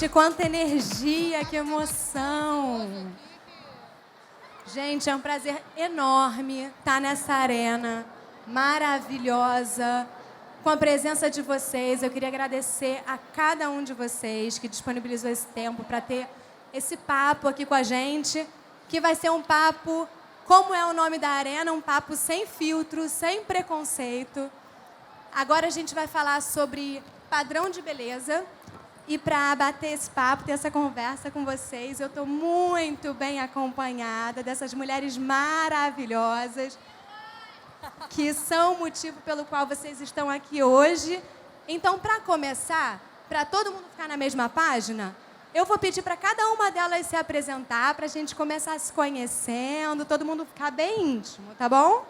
Gente, quanta energia, que emoção! Gente, é um prazer enorme estar nessa arena maravilhosa, com a presença de vocês. Eu queria agradecer a cada um de vocês que disponibilizou esse tempo para ter esse papo aqui com a gente, que vai ser um papo, como é o nome da arena, um papo sem filtro, sem preconceito. Agora a gente vai falar sobre padrão de beleza. E para bater esse papo, ter essa conversa com vocês, eu estou muito bem acompanhada dessas mulheres maravilhosas, que são o motivo pelo qual vocês estão aqui hoje. Então, para começar, para todo mundo ficar na mesma página, eu vou pedir para cada uma delas se apresentar, para a gente começar se conhecendo, todo mundo ficar bem íntimo, tá bom?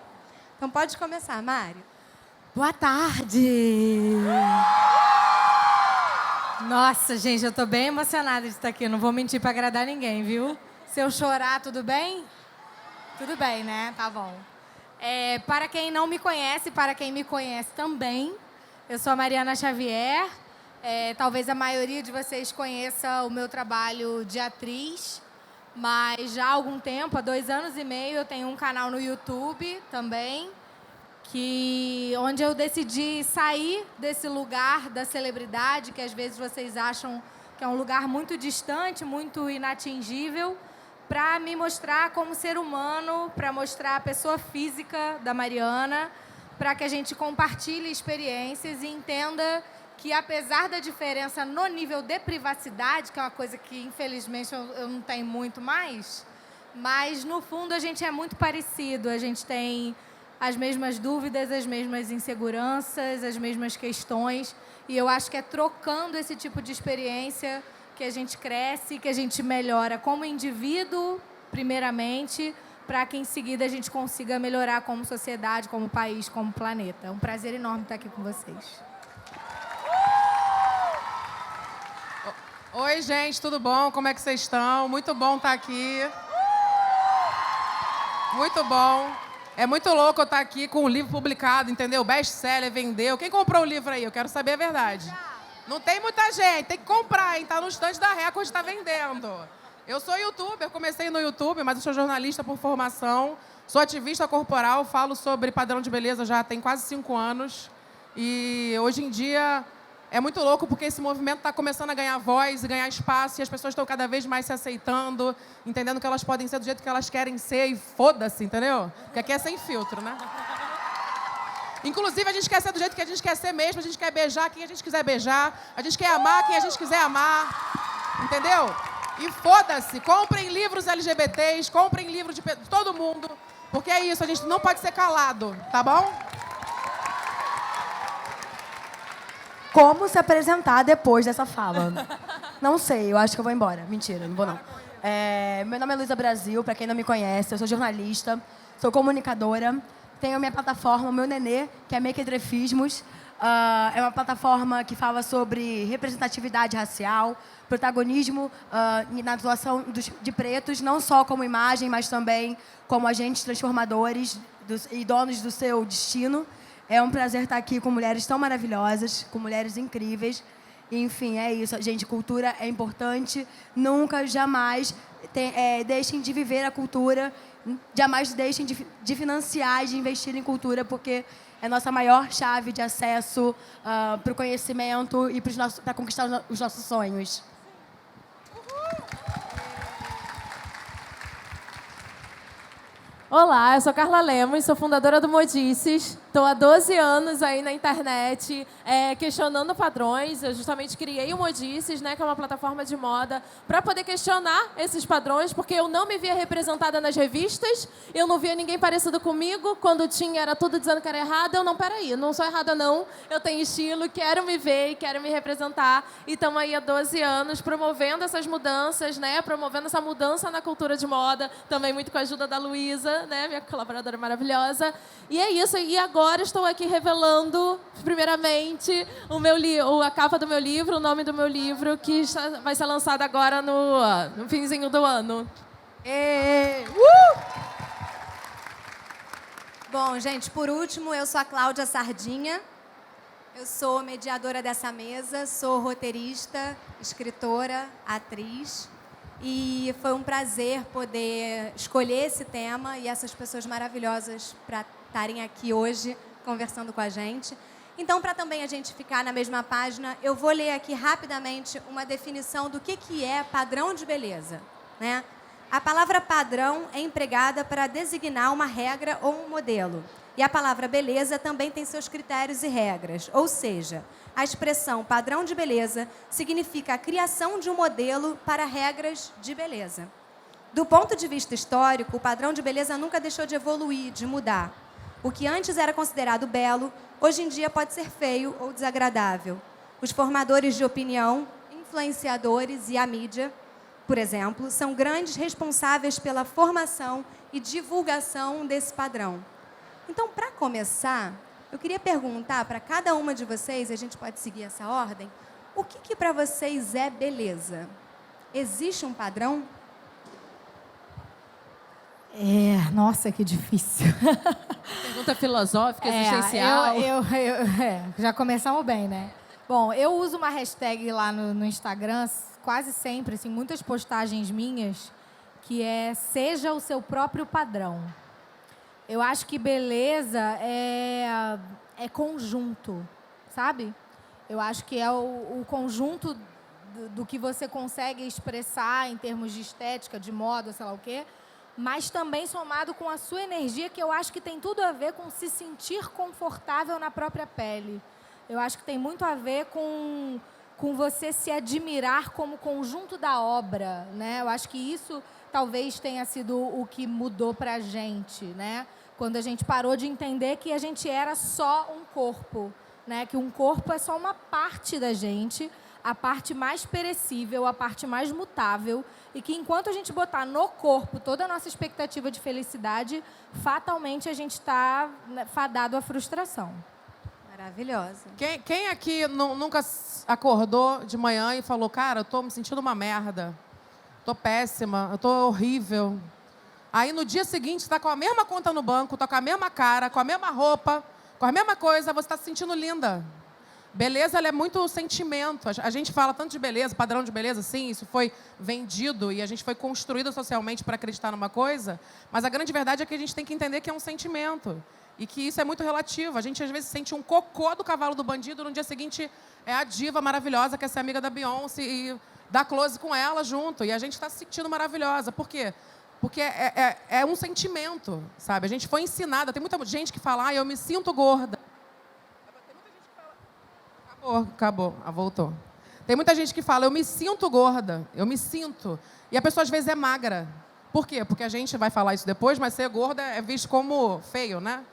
Então, pode começar, Mari. Boa tarde! Nossa, gente, eu tô bem emocionada de estar aqui. Eu não vou mentir para agradar ninguém, viu? Se eu chorar, tudo bem? Tudo bem, né? Tá bom. Para quem não me conhece, para quem me conhece também, eu sou a Mariana Xavier. Talvez a maioria de vocês conheça o meu trabalho de atriz, mas já há algum tempo, há 2 anos e meio, eu tenho um canal no YouTube também, onde eu decidi sair desse lugar da celebridade, que às vezes vocês acham que é um lugar muito distante, muito inatingível, para me mostrar como ser humano, para mostrar a pessoa física da Mariana, para que a gente compartilhe experiências e entenda que, apesar da diferença no nível de privacidade, que é uma coisa que, infelizmente, eu não tenho muito mais, mas, no fundo, a gente é muito parecido. A gente tem as mesmas dúvidas, as mesmas inseguranças, as mesmas questões. E eu acho que é trocando esse tipo de experiência que a gente cresce, que a gente melhora como indivíduo, primeiramente, para que em seguida a gente consiga melhorar como sociedade, como país, como planeta. É um prazer enorme estar aqui com vocês. Oi, gente, tudo bom? Como é que vocês estão? Muito bom estar aqui. Muito bom. É muito louco eu estar aqui com um livro publicado, entendeu? Best-seller, vendeu. Quem comprou o livro aí? Eu quero saber a verdade. Não tem muita gente, tem que comprar, hein? Tá no estande da Record, está vendendo. Eu sou youtuber, comecei no YouTube, mas eu sou jornalista por formação. Sou ativista corporal, falo sobre padrão de beleza já tem quase 5 anos. E hoje em dia é muito louco porque esse movimento está começando a ganhar voz e ganhar espaço, e as pessoas estão cada vez mais se aceitando, entendendo que elas podem ser do jeito que elas querem ser, e foda-se, entendeu? Porque aqui é sem filtro, né? Inclusive, a gente quer ser do jeito que a gente quer ser mesmo, a gente quer beijar quem a gente quiser beijar, a gente quer amar quem a gente quiser amar, entendeu? E foda-se, comprem livros LGBTs, comprem livros de todo mundo, porque é isso, a gente não pode ser calado, tá bom? Como se apresentar depois dessa fala? Não sei, eu acho que eu vou embora. Mentira, não vou não. Meu nome é Luísa Brasil, para quem não me conhece, eu sou jornalista, sou comunicadora, tenho minha plataforma, o meu nenê, que é Mequetrefismos. É uma plataforma que fala sobre representatividade racial, protagonismo na atuação de pretos, não só como imagem, mas também como agentes transformadores e donos do seu destino. É um prazer estar aqui com mulheres tão maravilhosas, com mulheres incríveis. Enfim, é isso. Gente, cultura é importante. Nunca, jamais deixem de viver a cultura. Jamais deixem de financiar e de investir em cultura, porque é a nossa maior chave de acesso para o conhecimento e para conquistar os nossos sonhos. Olá, eu sou Carla Lemos, sou fundadora do Modices. Estou há 12 anos aí na internet questionando padrões. Eu justamente criei o Modices, né, que é uma plataforma de moda, para poder questionar esses padrões, porque eu não me via representada nas revistas, eu não via ninguém parecido comigo. Quando tinha, era tudo dizendo que era errado. Eu não, peraí, não sou errada não, eu tenho estilo, quero me ver e quero me representar. E estamos aí há 12 anos promovendo essas mudanças, né, promovendo essa mudança na cultura de moda, também muito com a ajuda da Luísa, né, minha colaboradora maravilhosa. E é isso. E agora estou aqui revelando, primeiramente, a capa do meu livro, o nome do meu livro, que vai ser lançado agora no finzinho do ano. Bom, gente, por último, eu sou a Cláudia Sardinha. Eu sou mediadora dessa mesa, sou roteirista, escritora, atriz. E foi um prazer poder escolher esse tema e essas pessoas maravilhosas para estarem aqui hoje conversando com a gente. Então, para também a gente ficar na mesma página, eu vou ler aqui rapidamente uma definição do que é padrão de beleza, né? A palavra padrão é empregada para designar uma regra ou um modelo. E a palavra beleza também tem seus critérios e regras. Ou seja, a expressão padrão de beleza significa a criação de um modelo para regras de beleza. Do ponto de vista histórico, o padrão de beleza nunca deixou de evoluir, de mudar. O que antes era considerado belo, hoje em dia pode ser feio ou desagradável. Os formadores de opinião, influenciadores e a mídia, por exemplo, são grandes responsáveis pela formação e divulgação desse padrão. Então, para começar, eu queria perguntar para cada uma de vocês, a gente pode seguir essa ordem, o que para vocês é beleza? Existe um padrão? Nossa, que difícil. Pergunta filosófica, existencial. Já começamos bem, né? Bom, eu uso uma hashtag lá no Instagram, quase sempre, assim, muitas postagens minhas, que é seja o seu próprio padrão. Eu acho que beleza é conjunto, sabe? Eu acho que é o conjunto do que você consegue expressar em termos de estética, de moda, sei lá o quê, mas também somado com a sua energia, que eu acho que tem tudo a ver com se sentir confortável na própria pele. Eu acho que tem muito a ver com você se admirar como conjunto da obra, né? Eu acho que isso talvez tenha sido o que mudou para a gente, né? Quando a gente parou de entender que a gente era só um corpo, né? Que um corpo é só uma parte da gente, a parte mais perecível, a parte mais mutável, e que enquanto a gente botar no corpo toda a nossa expectativa de felicidade, fatalmente a gente está fadado à frustração. Maravilhosa. Quem aqui nunca acordou de manhã e falou, cara, eu tô me sentindo uma merda, tô péssima, eu tô horrível. Aí no dia seguinte, está com a mesma conta no banco, está com a mesma cara, com a mesma roupa, com a mesma coisa, você está se sentindo linda. Beleza, ela é muito sentimento. A gente fala tanto de beleza, padrão de beleza, sim, isso foi vendido e a gente foi construído socialmente para acreditar numa coisa, mas a grande verdade é que a gente tem que entender que é um sentimento e que isso é muito relativo. A gente, às vezes, sente um cocô do cavalo do bandido, no dia seguinte é a diva maravilhosa, que é ser amiga da Beyoncé e dá close com ela junto. E a gente está se sentindo maravilhosa. Por quê? Porque é um sentimento, sabe? A gente foi ensinada. Tem muita gente que fala, eu me sinto gorda. Tem muita gente que fala... Acabou. Voltou. Tem muita gente que fala, eu me sinto gorda. Eu me sinto. E a pessoa, às vezes, é magra. Por quê? Porque a gente vai falar isso depois, mas ser gorda é visto como feio, né?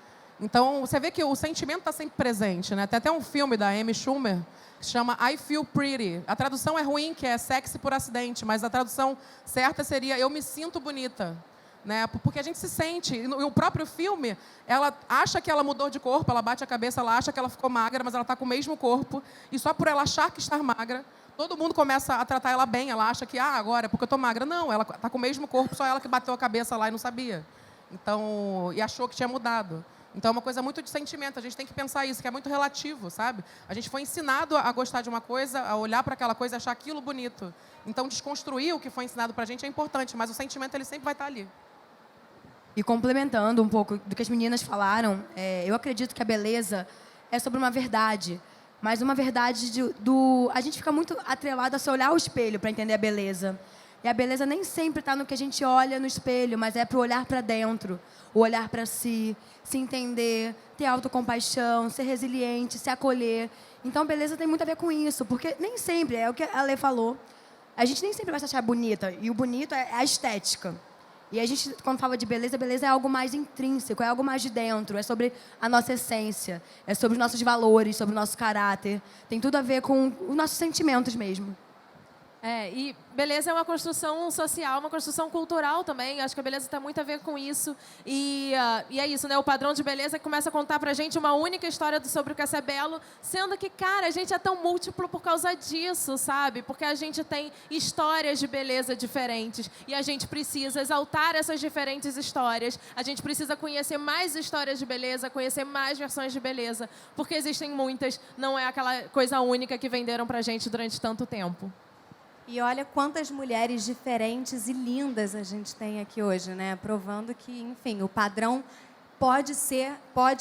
Então, você vê que o sentimento está sempre presente, né? Tem até um filme da Amy Schumer que se chama I Feel Pretty. A tradução é ruim, que é sexy por acidente, mas a tradução certa seria eu me sinto bonita, né? Porque a gente se sente. E o próprio filme, ela acha que ela mudou de corpo, ela bate a cabeça, ela acha que ela ficou magra, mas ela está com o mesmo corpo. E só por ela achar que está magra, todo mundo começa a tratar ela bem. Ela acha que, agora é porque eu estou magra. Não, ela está com o mesmo corpo, só ela que bateu a cabeça lá e não sabia. Então, e achou que tinha mudado. Então, é uma coisa muito de sentimento. A gente tem que pensar isso, que é muito relativo, sabe? A gente foi ensinado a gostar de uma coisa, a olhar para aquela coisa e achar aquilo bonito. Então, desconstruir o que foi ensinado para a gente é importante, mas o sentimento ele sempre vai estar ali. E complementando um pouco do que as meninas falaram, eu acredito que a beleza é sobre uma verdade. Mas uma verdade a gente fica muito atrelado a se olhar ao espelho para entender a beleza. E a beleza nem sempre está no que a gente olha no espelho, mas é para o olhar para dentro, o olhar para si, se entender, ter autocompaixão, ser resiliente, se acolher. Então, beleza tem muito a ver com isso, porque nem sempre, é o que a Lê falou, a gente nem sempre vai se achar bonita, e o bonito é a estética. E a gente, quando fala de beleza, beleza é algo mais intrínseco, é algo mais de dentro, é sobre a nossa essência, é sobre os nossos valores, sobre o nosso caráter, tem tudo a ver com os nossos sentimentos mesmo. E beleza é uma construção social, uma construção cultural também. Acho que a beleza tem muito a ver com isso. E é isso, né? O padrão de beleza que começa a contar pra gente uma única história sobre o que é ser belo, sendo que, cara, a gente é tão múltiplo por causa disso, sabe? Porque a gente tem histórias de beleza diferentes e a gente precisa exaltar essas diferentes histórias. A gente precisa conhecer mais histórias de beleza, conhecer mais versões de beleza, porque existem muitas, não é aquela coisa única que venderam pra gente durante tanto tempo. E olha quantas mulheres diferentes e lindas a gente tem aqui hoje, né? Provando que, enfim, o padrão pode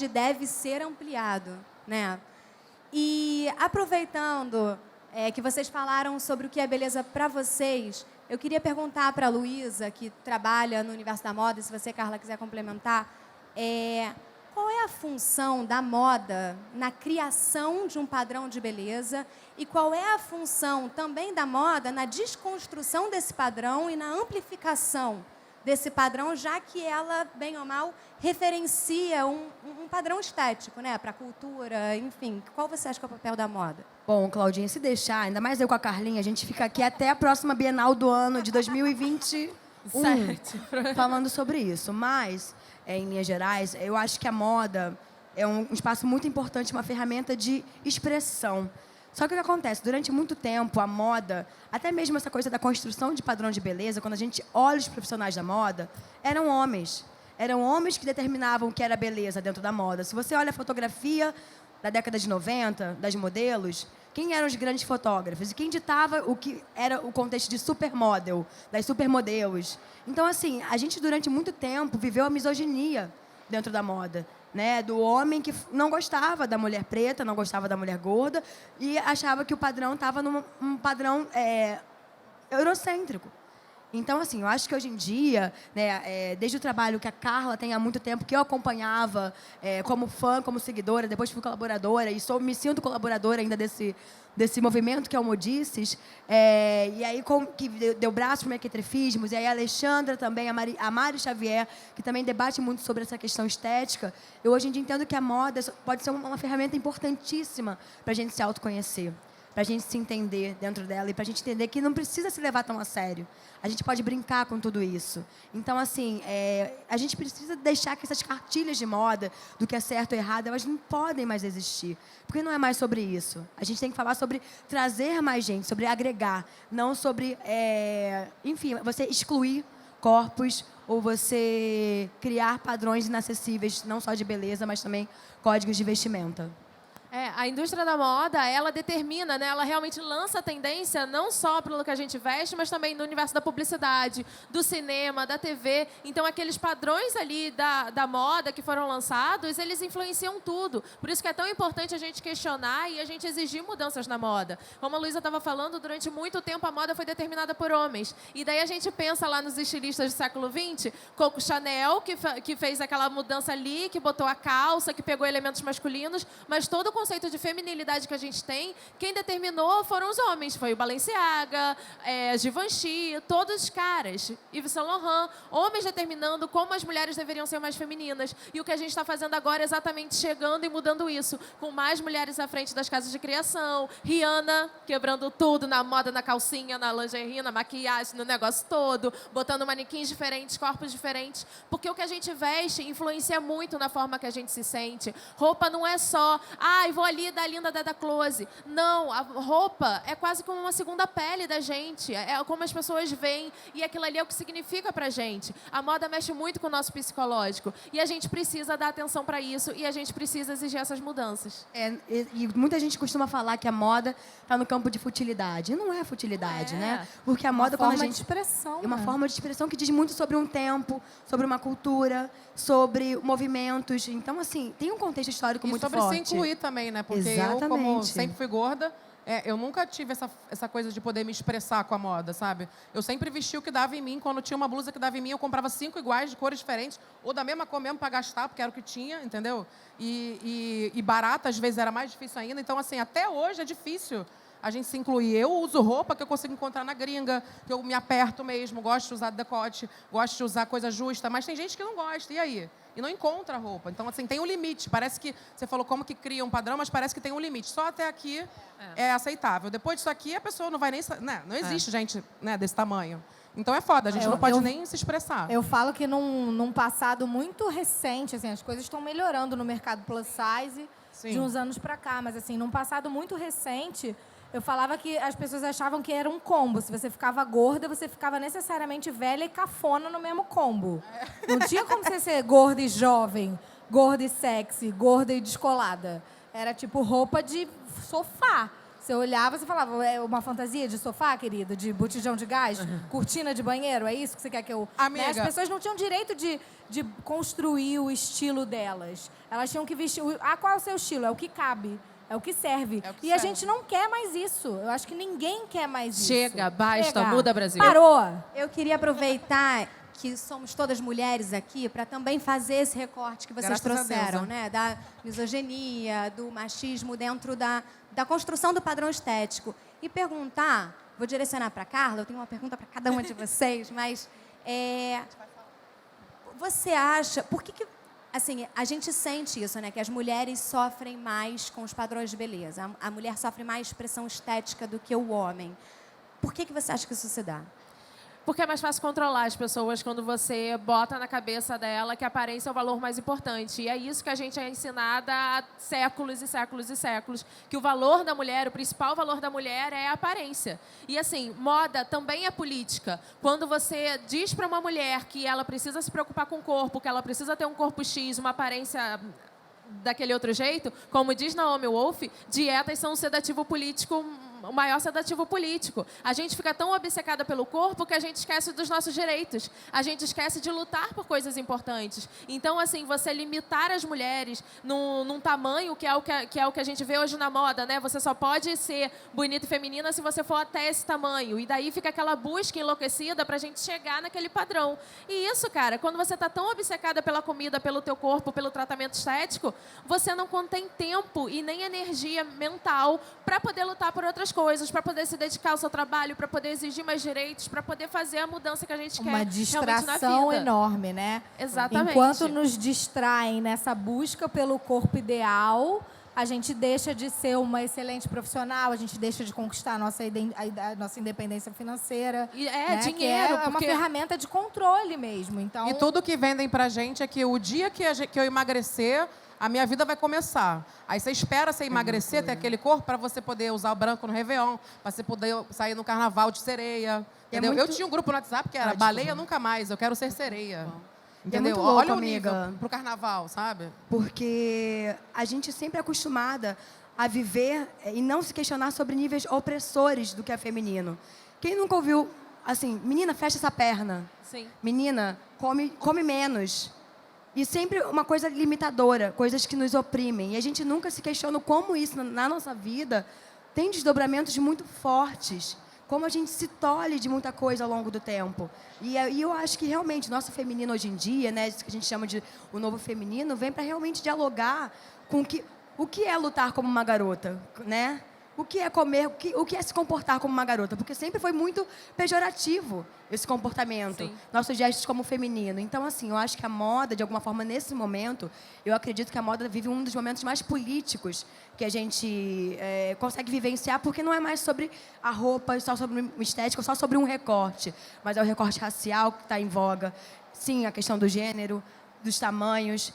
e deve ser ampliado, né? E aproveitando que vocês falaram sobre o que é beleza para vocês, eu queria perguntar para a Luísa, que trabalha no universo da moda, e se você, Carla, quiser complementar, qual é a função da moda na criação de um padrão de beleza e qual é a função também da moda na desconstrução desse padrão e na amplificação desse padrão, já que ela, bem ou mal, referencia um padrão estético, né, para a cultura, enfim. Qual você acha que é o papel da moda? Bom, Claudinha, se deixar, ainda mais eu com a Carlinha, a gente fica aqui até a próxima Bienal do ano de 2021 falando sobre isso. Mas, em linhas gerais, eu acho que a moda é um espaço muito importante, uma ferramenta de expressão. Só que o que acontece? Durante muito tempo, a moda, até mesmo essa coisa da construção de padrão de beleza, quando a gente olha os profissionais da moda, eram homens. Eram homens que determinavam o que era beleza dentro da moda. Se você olha a fotografia da década de 90, das modelos, quem eram os grandes fotógrafos? E quem ditava o que era o contexto de supermodel, das supermodelos? Então, assim, a gente durante muito tempo viveu a misoginia dentro da moda, né? Do homem que não gostava da mulher preta, não gostava da mulher gorda e achava que o padrão estava num padrão eurocêntrico. Então, assim, eu acho que hoje em dia, né, desde o trabalho que a Carla tem há muito tempo, que eu acompanhava como fã, como seguidora, depois fui colaboradora e me sinto colaboradora ainda desse movimento que é o Modices, e aí que deu braço para o mequetrefismos, e aí a Alexandra também, a Mari Xavier, que também debate muito sobre essa questão estética, eu hoje em dia entendo que a moda pode ser uma ferramenta importantíssima para a gente se autoconhecer, para a gente se entender dentro dela e para a gente entender que não precisa se levar tão a sério. A gente pode brincar com tudo isso. Então, assim, a gente precisa deixar que essas cartilhas de moda do que é certo ou errado, elas não podem mais existir. Porque não é mais sobre isso. A gente tem que falar sobre trazer mais gente, sobre agregar, não sobre, enfim, você excluir corpos ou você criar padrões inacessíveis, não só de beleza, mas também códigos de vestimenta. A indústria da moda, ela determina, né? Ela realmente lança a tendência não só pelo que a gente veste, mas também no universo da publicidade, do cinema, da TV. Então, aqueles padrões ali da moda que foram lançados, eles influenciam tudo. Por isso que é tão importante a gente questionar e a gente exigir mudanças na moda. Como a Luísa estava falando, durante muito tempo a moda foi determinada por homens. E daí a gente pensa lá nos estilistas do século XX, Coco Chanel, que fez aquela mudança ali, que botou a calça, que pegou elementos masculinos, mas todo o conceito de feminilidade que a gente tem, quem determinou foram os homens. Foi o Balenciaga, Givenchy, todos os caras. Yves Saint Laurent, homens determinando como as mulheres deveriam ser mais femininas. E o que a gente está fazendo agora é exatamente chegando e mudando isso, com mais mulheres à frente das casas de criação. Rihanna quebrando tudo na moda, na calcinha, na lingerie, na maquiagem, no negócio todo, botando manequins diferentes, corpos diferentes. Porque o que a gente veste influencia muito na forma que a gente se sente. Roupa não é só, vou ali dar linda da close. Não, a roupa é quase como uma segunda pele da gente. É como as pessoas veem e aquilo ali é o que significa pra gente. A moda mexe muito com o nosso psicológico e a gente precisa dar atenção para isso e a gente precisa exigir essas mudanças. E muita gente costuma falar que a moda está no campo de futilidade. E não é futilidade, né? Porque a moda, quando a gente... Uma forma de expressão. É uma né? forma de expressão que diz muito sobre um tempo, sobre uma cultura, sobre movimentos. Então, assim, tem um contexto histórico muito sobre forte. se incluir também, né? Porque Exatamente. eu, como sempre fui gorda, eu nunca tive essa coisa de poder me expressar com a moda, sabe? Eu sempre vesti o que dava em mim. Quando tinha uma blusa que dava em mim, eu comprava 5 iguais, de cores diferentes, ou da mesma cor mesmo para gastar, porque era o que tinha, entendeu? E barata, às vezes, era mais difícil ainda. Então, assim, até hoje é difícil a gente se incluir. Eu uso roupa que eu consigo encontrar na gringa, que eu me aperto mesmo, gosto de usar decote, gosto de usar coisa justa, mas tem gente que não gosta. E aí? e não encontra roupa. Então, assim, tem um limite. Parece que, você falou como que cria um padrão, mas parece que tem um limite. Só até aqui é aceitável. Depois disso aqui, a pessoa não vai nem... Né? Não existe gente, né, desse tamanho. Então é foda, a gente não pode nem se expressar. Eu falo que num passado muito recente, assim, as coisas estão melhorando no mercado plus size de uns anos pra cá. Mas, assim, num passado muito recente, eu falava que as pessoas achavam que era um combo. Se você ficava gorda, você ficava necessariamente velha e cafona no mesmo combo. Não tinha como você ser gorda e jovem, gorda e sexy, gorda e descolada. Era tipo roupa de sofá. Você olhava e falava, é uma fantasia de sofá, querido? De botijão de gás? Cortina de banheiro? É isso que você quer que eu... Amiga. Né? As pessoas não tinham direito de construir o estilo delas. Elas tinham que vestir... qual é o seu estilo? É o que cabe. É o que serve. É o que e serve. a gente não quer mais isso. Eu acho que ninguém quer mais isso. Chega, basta, muda, Brasil. Parou. Eu queria aproveitar que somos todas mulheres aqui para também fazer esse recorte que vocês Graças a Deus, trouxeram, né? Da misoginia, do machismo dentro da construção do padrão estético. E perguntar, vou direcionar para a Carla, eu tenho uma pergunta para cada uma de vocês, mas você acha, por que assim, a gente sente isso, né? Que as mulheres sofrem mais com os padrões de beleza. A mulher sofre mais pressão estética do que o homem. Por que você acha que isso se dá? Porque é mais fácil controlar as pessoas quando você bota na cabeça dela que a aparência é o valor mais importante. E é isso que a gente é ensinada há séculos e séculos e séculos. Que o valor da mulher, o principal valor da mulher é a aparência. E assim, moda também é política. Quando você diz para uma mulher que ela precisa se preocupar com o corpo, que ela precisa ter um corpo X, uma aparência daquele outro jeito, como diz Naomi Wolf, dietas são um sedativo político, o maior sedativo político. A gente fica tão obcecada pelo corpo que a gente esquece dos nossos direitos. A gente esquece de lutar por coisas importantes. Então, assim, você limitar as mulheres num tamanho que é o que a gente vê hoje na moda, né? Você só pode ser bonita e feminina se você for até esse tamanho. E daí fica aquela busca enlouquecida pra gente chegar naquele padrão. E isso, cara, quando você tá tão obcecada pela comida, pelo teu corpo, pelo tratamento estético, você não contém tempo e nem energia mental para poder lutar por outras coisas, para poder se dedicar ao seu trabalho, para poder exigir mais direitos, para poder fazer a mudança que a gente quer Uma realmente na distração vida. enorme, né? Exatamente. Enquanto nos distraem nessa busca pelo corpo ideal, a gente deixa de ser uma excelente profissional, a gente deixa de conquistar a nossa independência financeira. E né? dinheiro, que é uma porque... ferramenta de controle mesmo. Então, E tudo que vendem pra gente é que o dia que eu emagrecer, a minha vida vai começar. Aí você espera você emagrecer, ter aquele corpo, para você poder usar o branco no Réveillon, para você poder sair no carnaval de sereia. Entendeu? Eu tinha um grupo no WhatsApp que era baleia nunca mais, eu quero ser sereia. Entendeu? muito louco, Olha o amiga. nível pro carnaval, sabe? Porque a gente sempre é acostumada a viver e não se questionar sobre níveis opressores do que é feminino. Quem nunca ouviu, assim, menina, fecha essa perna. Sim. Menina, come menos. E sempre uma coisa limitadora, coisas que nos oprimem. E a gente nunca se questiona como isso, na nossa vida, tem desdobramentos muito fortes. Como a gente se tolhe de muita coisa ao longo do tempo. E eu acho que, realmente, o nosso feminino hoje em dia, né, isso que a gente chama de o novo feminino, vem para realmente dialogar com o que é lutar como uma garota, né? O que é comer, o que é se comportar como uma garota. Porque sempre foi muito pejorativo esse comportamento. Sim. Nossos gestos como feminino. Então, assim, eu acho que a moda, de alguma forma, nesse momento, eu acredito que a moda vive um dos momentos mais políticos que a gente consegue vivenciar, porque não é mais sobre a roupa, só sobre uma estética, só sobre um recorte. Mas é o recorte racial que está em voga. Sim, a questão do gênero, dos tamanhos,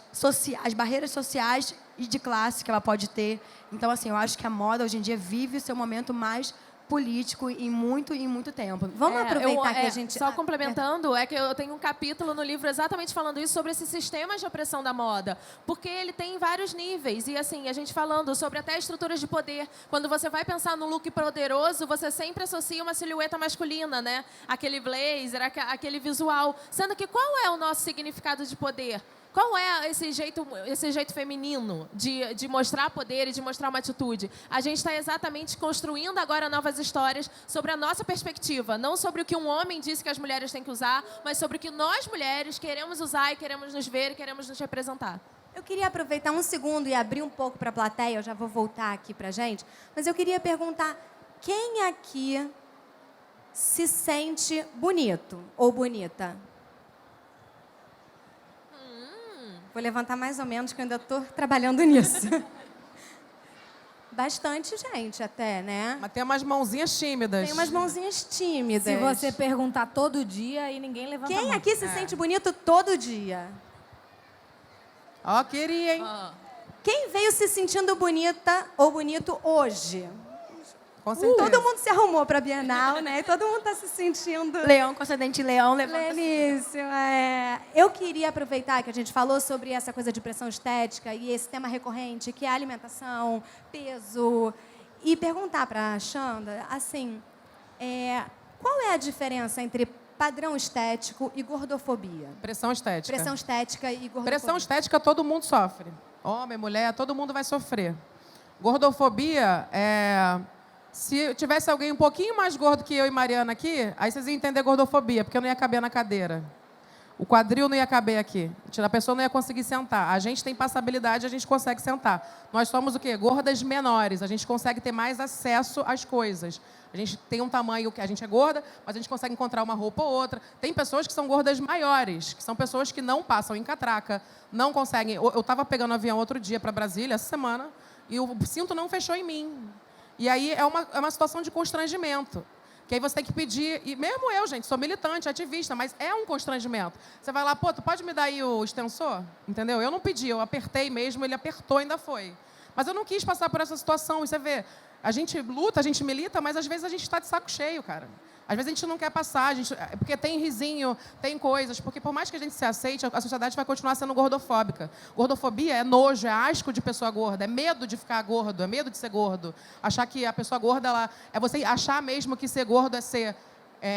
as barreiras sociais e de classe que ela pode ter. Então, assim, eu acho que a moda hoje em dia vive o seu momento mais político em muito tempo. Vamos aproveitar que a gente... Só complementando, é que eu tenho um capítulo no livro exatamente falando isso, sobre esses sistemas de opressão da moda. Porque ele tem vários níveis. E, assim, a gente falando sobre até estruturas de poder. Quando você vai pensar no look poderoso, você sempre associa uma silhueta masculina, né? Aquele blazer, aquele visual. Sendo que qual é o nosso significado de poder? Qual é esse jeito feminino de mostrar poder e de mostrar uma atitude? A gente está exatamente construindo agora novas histórias sobre a nossa perspectiva. Não sobre o que um homem disse que as mulheres têm que usar, mas sobre o que nós, mulheres, queremos usar e queremos nos ver e queremos nos representar. Eu queria aproveitar um segundo e abrir um pouco para a plateia, eu já vou voltar aqui para a gente, mas eu queria perguntar, quem aqui se sente bonito ou bonita? Vou levantar mais ou menos, que eu ainda estou trabalhando nisso. Bastante gente até, né? Mas tem umas mãozinhas tímidas. Tem umas mãozinhas tímidas. Se você perguntar todo dia e ninguém levanta a Quem mão. aqui se sente bonito todo dia? Ó, queria, hein? Quem veio se sentindo bonita ou bonito hoje? Com certeza. Todo mundo se arrumou para a Bienal, né? E todo mundo está se sentindo... Leão com ascendente leão, levanta. Leníssimo, Eu queria aproveitar que a gente falou sobre essa coisa de pressão estética e esse tema recorrente, que é a alimentação, peso, e perguntar para a Xanda, assim, qual é a diferença entre padrão estético e gordofobia? Pressão estética. Pressão estética e gordofobia. Pressão estética todo mundo sofre. Homem, mulher, todo mundo vai sofrer. Gordofobia se tivesse alguém um pouquinho mais gordo que eu e Mariana aqui, aí vocês iam entender gordofobia, porque eu não ia caber na cadeira. O quadril não ia caber aqui. A pessoa não ia conseguir sentar. A gente tem passabilidade, a gente consegue sentar. Nós somos o quê? Gordas menores. A gente consegue ter mais acesso às coisas. A gente tem um tamanho que a gente é gorda, mas a gente consegue encontrar uma roupa ou outra. Tem pessoas que são gordas maiores, que são pessoas que não passam em catraca, não conseguem... Eu estava pegando um avião outro dia para Brasília, essa semana, e o cinto não fechou em mim. E aí é uma situação de constrangimento. Que aí você tem que pedir, e mesmo eu, gente, sou militante, ativista, mas é um constrangimento. Você vai lá, pô, tu pode me dar aí o extensor? Entendeu? Eu não pedi, eu apertei mesmo, ele apertou e ainda foi. Mas eu não quis passar por essa situação. E você vê, a gente luta, a gente milita, mas às vezes a gente está de saco cheio, cara. Às vezes a gente não quer passar, porque tem risinho, tem coisas, porque por mais que a gente se aceite, a sociedade vai continuar sendo gordofóbica. Gordofobia é nojo, é asco de pessoa gorda, é medo de ficar gordo, é medo de ser gordo. Achar que a pessoa gorda, é você achar mesmo que ser gordo é ser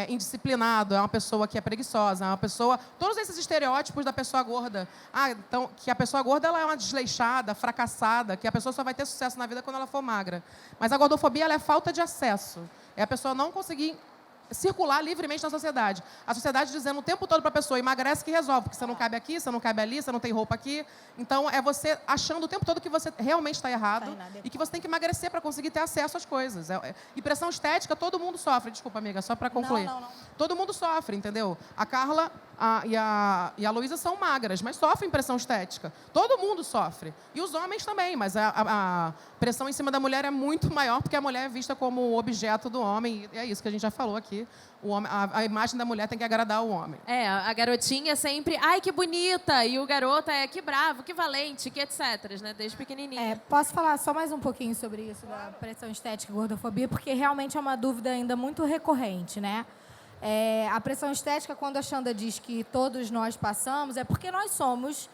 indisciplinado, é uma pessoa que é preguiçosa, é uma pessoa... Todos esses estereótipos da pessoa gorda. Então, que a pessoa gorda ela é uma desleixada, fracassada, que a pessoa só vai ter sucesso na vida quando ela for magra. Mas a gordofobia ela é falta de acesso. É a pessoa não conseguir circular livremente na sociedade. A sociedade dizendo o tempo todo para a pessoa, emagrece que resolve, porque você não cabe aqui, você não cabe ali, você não tem roupa aqui. Então, é você achando o tempo todo que você realmente está errado e que você tem que emagrecer para conseguir ter acesso às coisas. E pressão estética, todo mundo sofre. Desculpa, amiga, só para concluir. Não. Todo mundo sofre, entendeu? A Carla e a Luísa são magras, mas sofrem pressão estética. Todo mundo sofre. E os homens também, mas a pressão em cima da mulher é muito maior, porque a mulher é vista como objeto do homem. E é isso que a gente já falou aqui. O homem, a imagem da mulher tem que agradar o homem. A garotinha sempre, ai, que bonita, e o garoto que bravo, que valente, que etc, né, desde pequenininha. Posso falar só mais um pouquinho sobre isso, da pressão estética e gordofobia, porque realmente é uma dúvida ainda muito recorrente, né? A pressão estética, quando a Xanda diz que todos nós passamos, é porque nós somos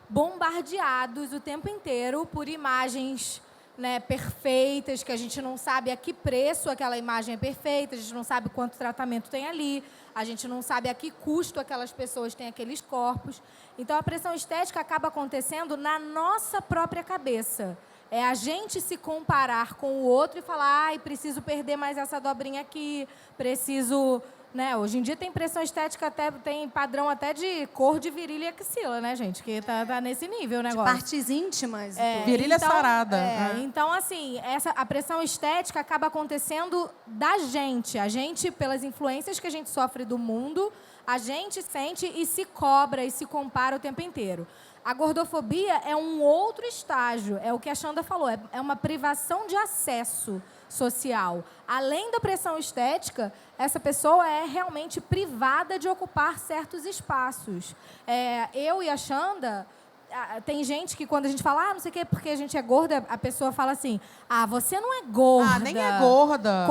bombardeados o tempo inteiro por imagens, né, perfeitas, que a gente não sabe a que preço aquela imagem é perfeita, a gente não sabe quanto tratamento tem ali, a gente não sabe a que custo aquelas pessoas têm aqueles corpos. Então, a pressão estética acaba acontecendo na nossa própria cabeça. É a gente se comparar com o outro e falar, ai, preciso perder mais essa dobrinha aqui, preciso... Né? Hoje em dia tem pressão estética, tem padrão até de cor de virilha e axila, né, gente? Que tá nesse nível o negócio. De partes íntimas. Virilha sarada. Então, assim, a pressão estética acaba acontecendo da gente. A gente, pelas influências que a gente sofre do mundo, a gente sente e se cobra e se compara o tempo inteiro. A gordofobia é um outro estágio, é o que a Xanda falou, é uma privação de acesso social. Além da pressão estética, essa pessoa é realmente privada de ocupar certos espaços. Eu e a Xanda, tem gente que quando a gente fala, não sei o quê, porque a gente é gorda, a pessoa fala assim, você não é gorda. Nem é gorda.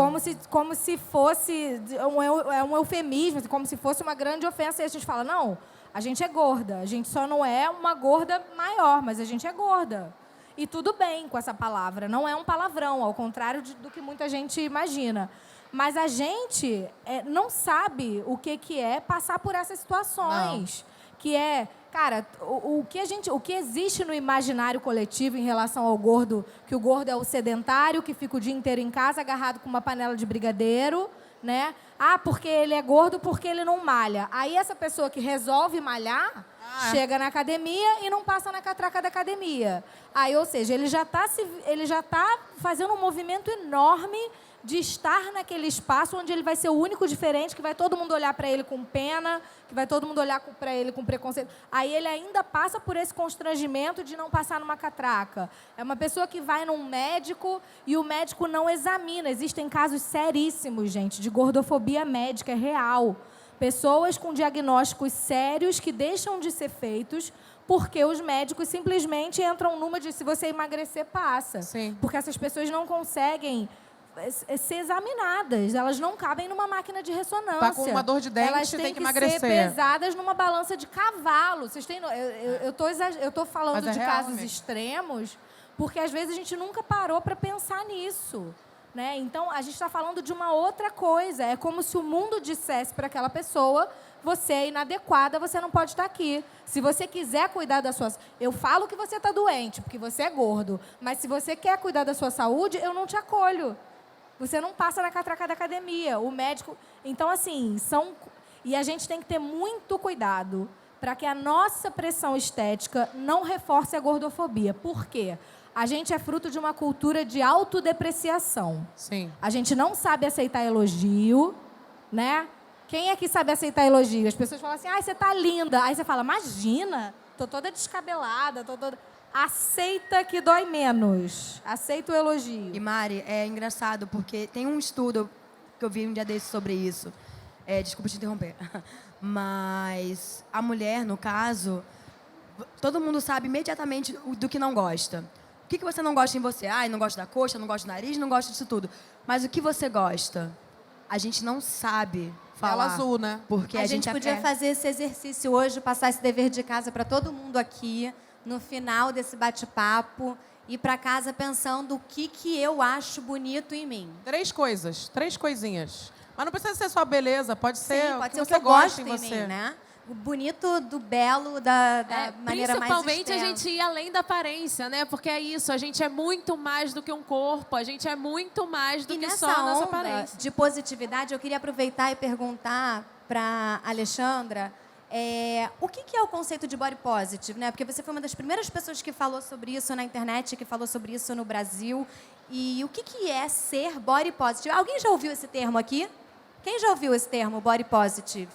Como se fosse um eufemismo, como se fosse uma grande ofensa. E a gente fala, não, a gente é gorda. A gente só não é uma gorda maior, mas a gente é gorda. E tudo bem com essa palavra. Não é um palavrão, ao contrário do que muita gente imagina. Mas a gente não sabe o que é passar por essas situações. Não. Que cara, o que existe no imaginário coletivo em relação ao gordo, que o gordo é o sedentário, que fica o dia inteiro em casa agarrado com uma panela de brigadeiro, né? Ah, porque ele é gordo, porque ele não malha. Aí essa pessoa que resolve malhar, chega na academia e não passa na catraca da academia. Aí, ou seja, ele já está fazendo um movimento enorme de estar naquele espaço onde ele vai ser o único diferente, que vai todo mundo olhar para ele com pena, que vai todo mundo olhar para ele com preconceito. Aí ele ainda passa por esse constrangimento de não passar numa catraca. É uma pessoa que vai num médico e o médico não examina. Existem casos seríssimos, gente, de gordofobia médica, é real. Pessoas com diagnósticos sérios que deixam de ser feitos porque os médicos simplesmente entram numa de se você emagrecer, passa. Sim. Porque essas pessoas não conseguem ser examinadas. Elas não cabem numa máquina de ressonância. Tá com uma dor de dente, elas tem que ser emagrecer. pesadas numa balança de cavalo. Vocês têm, eu tô falando Mas é de real, casos amiga. extremos porque às vezes a gente nunca parou para pensar nisso. Né? Então, a gente está falando de uma outra coisa. É como se o mundo dissesse para aquela pessoa: você é inadequada, você não pode estar aqui. Se você quiser cuidar da sua... Eu falo que você está doente, porque você é gordo. Mas se você quer cuidar da sua saúde, eu não te acolho. Você não passa na catraca da academia. O médico... Então, assim, E a gente tem que ter muito cuidado para que a nossa pressão estética não reforce a gordofobia. Por quê? A gente é fruto de uma cultura de autodepreciação. Sim. A gente não sabe aceitar elogio, né? Quem é que sabe aceitar elogio? As pessoas falam assim: "Ai, você tá linda". Aí você fala: "Imagina, tô toda descabelada, tô toda..." Aceita que dói menos. Aceita o elogio. E Mari, é engraçado porque tem um estudo que eu vi um dia desses sobre isso. Desculpa te interromper. Mas a mulher, no caso, todo mundo sabe imediatamente do que não gosta. O que você não gosta em você? Ah, não gosto da coxa, não gosto do nariz, não gosto disso tudo. Mas o que você gosta? A gente não sabe falar. Tela azul, né? Porque A gente podia fazer esse exercício hoje, passar esse dever de casa para todo mundo aqui, no final desse bate-papo, ir para casa pensando o que eu acho bonito em mim. 3 coisas, 3 coisinhas. Mas não precisa ser só beleza, pode ser Sim, o pode que ser o você que eu gosta gosto em em você. mim, né? O bonito do belo, da maneira mais Principalmente a extrema. gente ir além da aparência, né? Porque é isso, a gente é muito mais do que um corpo, a gente é muito mais do E que nessa só a nossa onda aparência. de positividade, eu queria aproveitar e perguntar para Alexandra o que é o conceito de body positive, né? Porque você foi uma das primeiras pessoas que falou sobre isso na internet, que falou sobre isso no Brasil. E o que é ser body positive? Alguém já ouviu esse termo aqui? Quem já ouviu esse termo, body positive?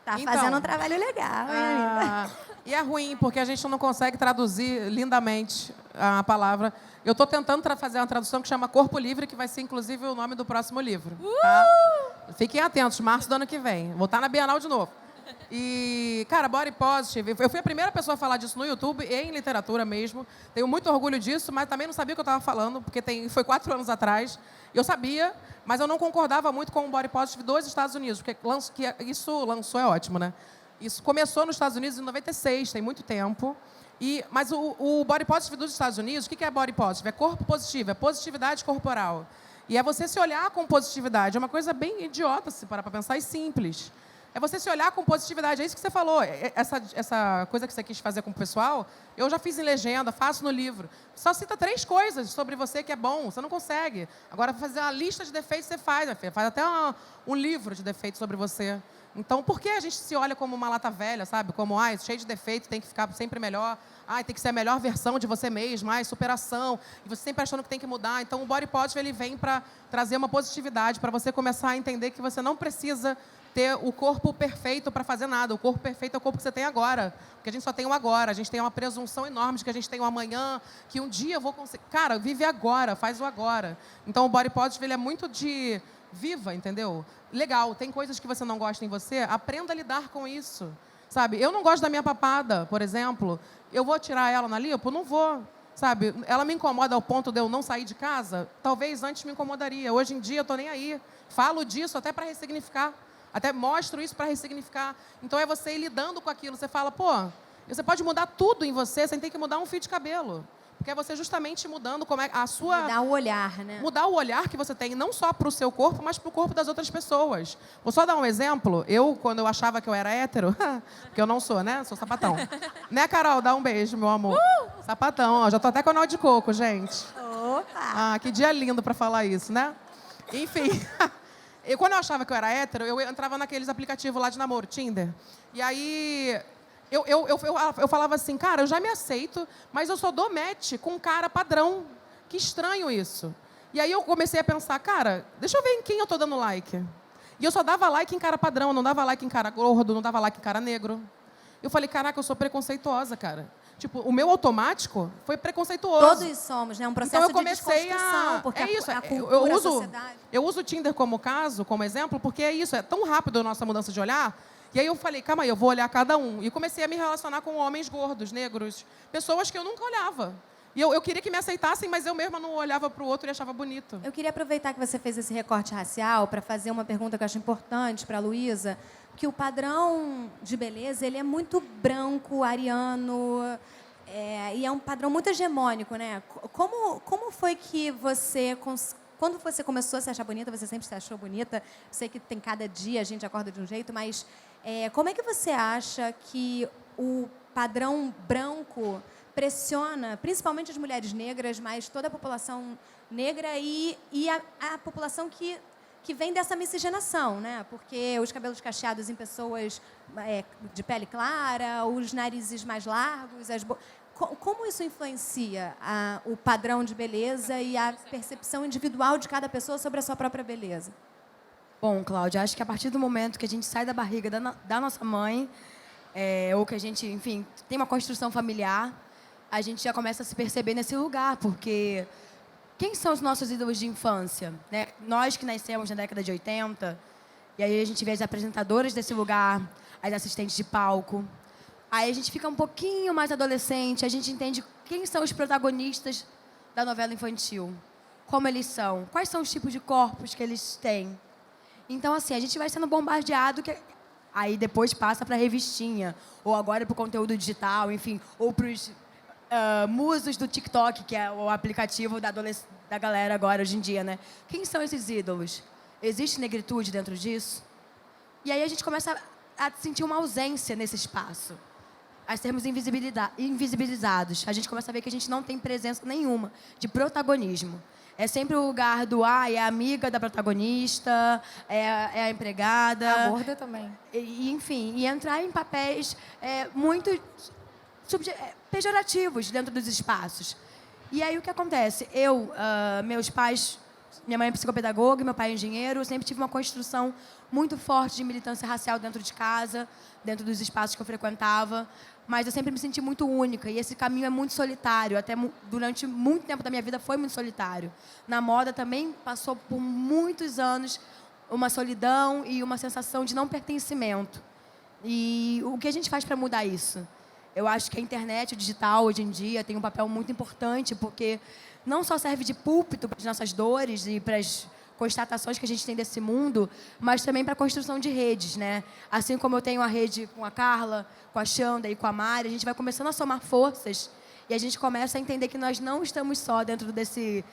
Tá Então, fazendo um trabalho legal, hein? E é ruim, porque a gente não consegue traduzir lindamente a palavra. Eu estou tentando fazer uma tradução que chama Corpo Livre, que vai ser, inclusive, o nome do próximo livro. Tá? Fiquem atentos, março do ano que vem. Vou estar na Bienal de novo. E, cara, body positive, eu fui a primeira pessoa a falar disso no YouTube e em literatura mesmo. Tenho muito orgulho disso, mas também não sabia o que eu estava falando, porque foi 4 anos atrás. Eu sabia, mas eu não concordava muito com o body positive dos Estados Unidos, porque isso lançou é ótimo, né? Isso começou nos Estados Unidos em 96, tem muito tempo. Mas o body positive dos Estados Unidos, o que é body positive? É corpo positivo, é positividade corporal. E é você se olhar com positividade. É uma coisa bem idiota, se parar para pensar, e simples. É você se olhar com positividade. É isso que você falou. Essa coisa que você quis fazer com o pessoal, eu já fiz em legenda, faço no livro. Só cita 3 coisas sobre você que é bom. Você não consegue. Agora, fazer uma lista de defeitos, você faz. Faz até um livro de defeitos sobre você. Então, por que a gente se olha como uma lata velha, sabe? Como, cheio de defeito, tem que ficar sempre melhor. Tem que ser a melhor versão de você mesmo. Superação. E você sempre achando que tem que mudar. Então, o body positive, ele vem para trazer uma positividade, para você começar a entender que você não precisa ter o corpo perfeito para fazer nada. O corpo perfeito é o corpo que você tem agora. Porque a gente só tem o agora. A gente tem uma presunção enorme de que a gente tem o amanhã, que um dia eu vou conseguir. Cara, vive agora, faz o agora. Então, o body positive, ele é muito de viva, entendeu? Legal, tem coisas que você não gosta em você, aprenda a lidar com isso. Sabe? Eu não gosto da minha papada, por exemplo. Eu vou tirar ela na lipo? Não vou. Sabe? Ela me incomoda ao ponto de eu não sair de casa? Talvez antes me incomodaria. Hoje em dia, eu estou nem aí. Falo disso até para ressignificar. Até mostro isso para ressignificar. Então, é você ir lidando com aquilo. Você fala, você pode mudar tudo em você sem ter que mudar um fio de cabelo. Porque é você justamente mudando como é a sua... Mudar o olhar, né? Mudar o olhar que você tem, não só para o seu corpo, mas para o corpo das outras pessoas. Vou só dar um exemplo. Quando eu achava que eu era hétero, porque eu não sou, né? Sou sapatão. Né, Carol? Dá um beijo, meu amor. Sapatão, ó. Já tô até com anel de coco, gente. Opa! Que dia lindo para falar isso, né? Enfim... Quando eu achava que eu era hétero, eu entrava naqueles aplicativos lá de namoro, Tinder. E aí eu falava assim, cara, eu já me aceito, mas eu só dou match com um cara padrão. Que estranho isso. E aí eu comecei a pensar, cara, deixa eu ver em quem eu tô dando like. E eu só dava like em cara padrão, não dava like em cara gordo, não dava like em cara negro. Eu falei, caraca, eu sou preconceituosa, cara. Tipo, o meu automático foi preconceituoso. Todos somos, né? Um processo Então eu comecei de desconstrução, porque é isso. a cultura, a uso, sociedade... eu uso o Tinder como caso, como exemplo, porque é isso, é tão rápido a nossa mudança de olhar. E aí eu falei, calma aí, eu vou olhar cada um. E comecei a me relacionar com homens gordos, negros, pessoas que eu nunca olhava. E eu queria que me aceitassem, mas eu mesma não olhava para o outro e achava bonito. Eu queria aproveitar que você fez esse recorte racial para fazer uma pergunta que eu acho importante para a Luísa, que o padrão de beleza ele é muito branco, ariano, e é um padrão muito hegemônico, né? Como foi que você... Quando você começou a se achar bonita, você sempre se achou bonita? Sei que tem cada dia, a gente acorda de um jeito, mas como é que você acha que o padrão branco pressiona, principalmente as mulheres negras, mas toda a população negra e a população que vem dessa miscigenação, né? Porque os cabelos cacheados em pessoas de pele clara, os narizes mais largos, como isso influencia o padrão de beleza e a percepção individual de cada pessoa sobre a sua própria beleza? Bom, Cláudia, acho que a partir do momento que a gente sai da barriga da nossa mãe, ou que a gente, enfim, tem uma construção familiar, a gente já começa a se perceber nesse lugar, porque quem são os nossos ídolos de infância? Né? Nós que nascemos na década de 80, e aí a gente vê as apresentadoras desse lugar, as assistentes de palco. Aí a gente fica um pouquinho mais adolescente, a gente entende quem são os protagonistas da novela infantil, como eles são, quais são os tipos de corpos que eles têm. Então, assim, a gente vai sendo bombardeado, aí depois passa para a revistinha, ou agora para o conteúdo digital, enfim, ou para os musos do TikTok, que é o aplicativo da galera agora, hoje em dia, né? Quem são esses ídolos? Existe negritude dentro disso? E aí a gente começa a sentir uma ausência nesse espaço, a sermos invisibilizados. A gente começa a ver que a gente não tem presença nenhuma de protagonismo. É sempre o lugar do, é a amiga da protagonista, é a empregada. A gorda também. Enfim, e entrar em papéis muito pejorativos dentro dos espaços. E aí o que acontece? Meus pais, minha mãe é psicopedagoga, meu pai é engenheiro, eu sempre tive uma construção muito forte de militância racial dentro de casa, dentro dos espaços que eu frequentava, mas eu sempre me senti muito única, e esse caminho é muito solitário, até durante muito tempo da minha vida foi muito solitário. Na moda também passou por muitos anos uma solidão e uma sensação de não pertencimento. E o que a gente faz para mudar isso? Eu acho que a internet, o digital, hoje em dia, tem um papel muito importante, porque não só serve de púlpito para as nossas dores e para as constatações que a gente tem desse mundo, mas também para a construção de redes, né? Assim como eu tenho a rede com a Carla, com a Xanda e com a Mari, a gente vai começando a somar forças e a gente começa a entender que nós não estamos só dentro desse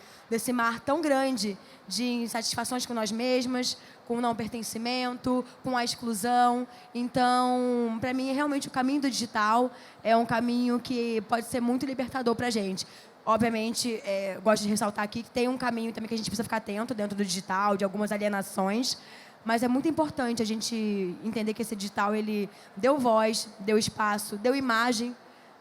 mar tão grande de insatisfações com nós mesmas, com o não pertencimento, com a exclusão. Então, para mim, realmente, o caminho do digital é um caminho que pode ser muito libertador para a gente. Obviamente, gosto de ressaltar aqui que tem um caminho também que a gente precisa ficar atento dentro do digital, de algumas alienações, mas é muito importante a gente entender que esse digital ele deu voz, deu espaço, deu imagem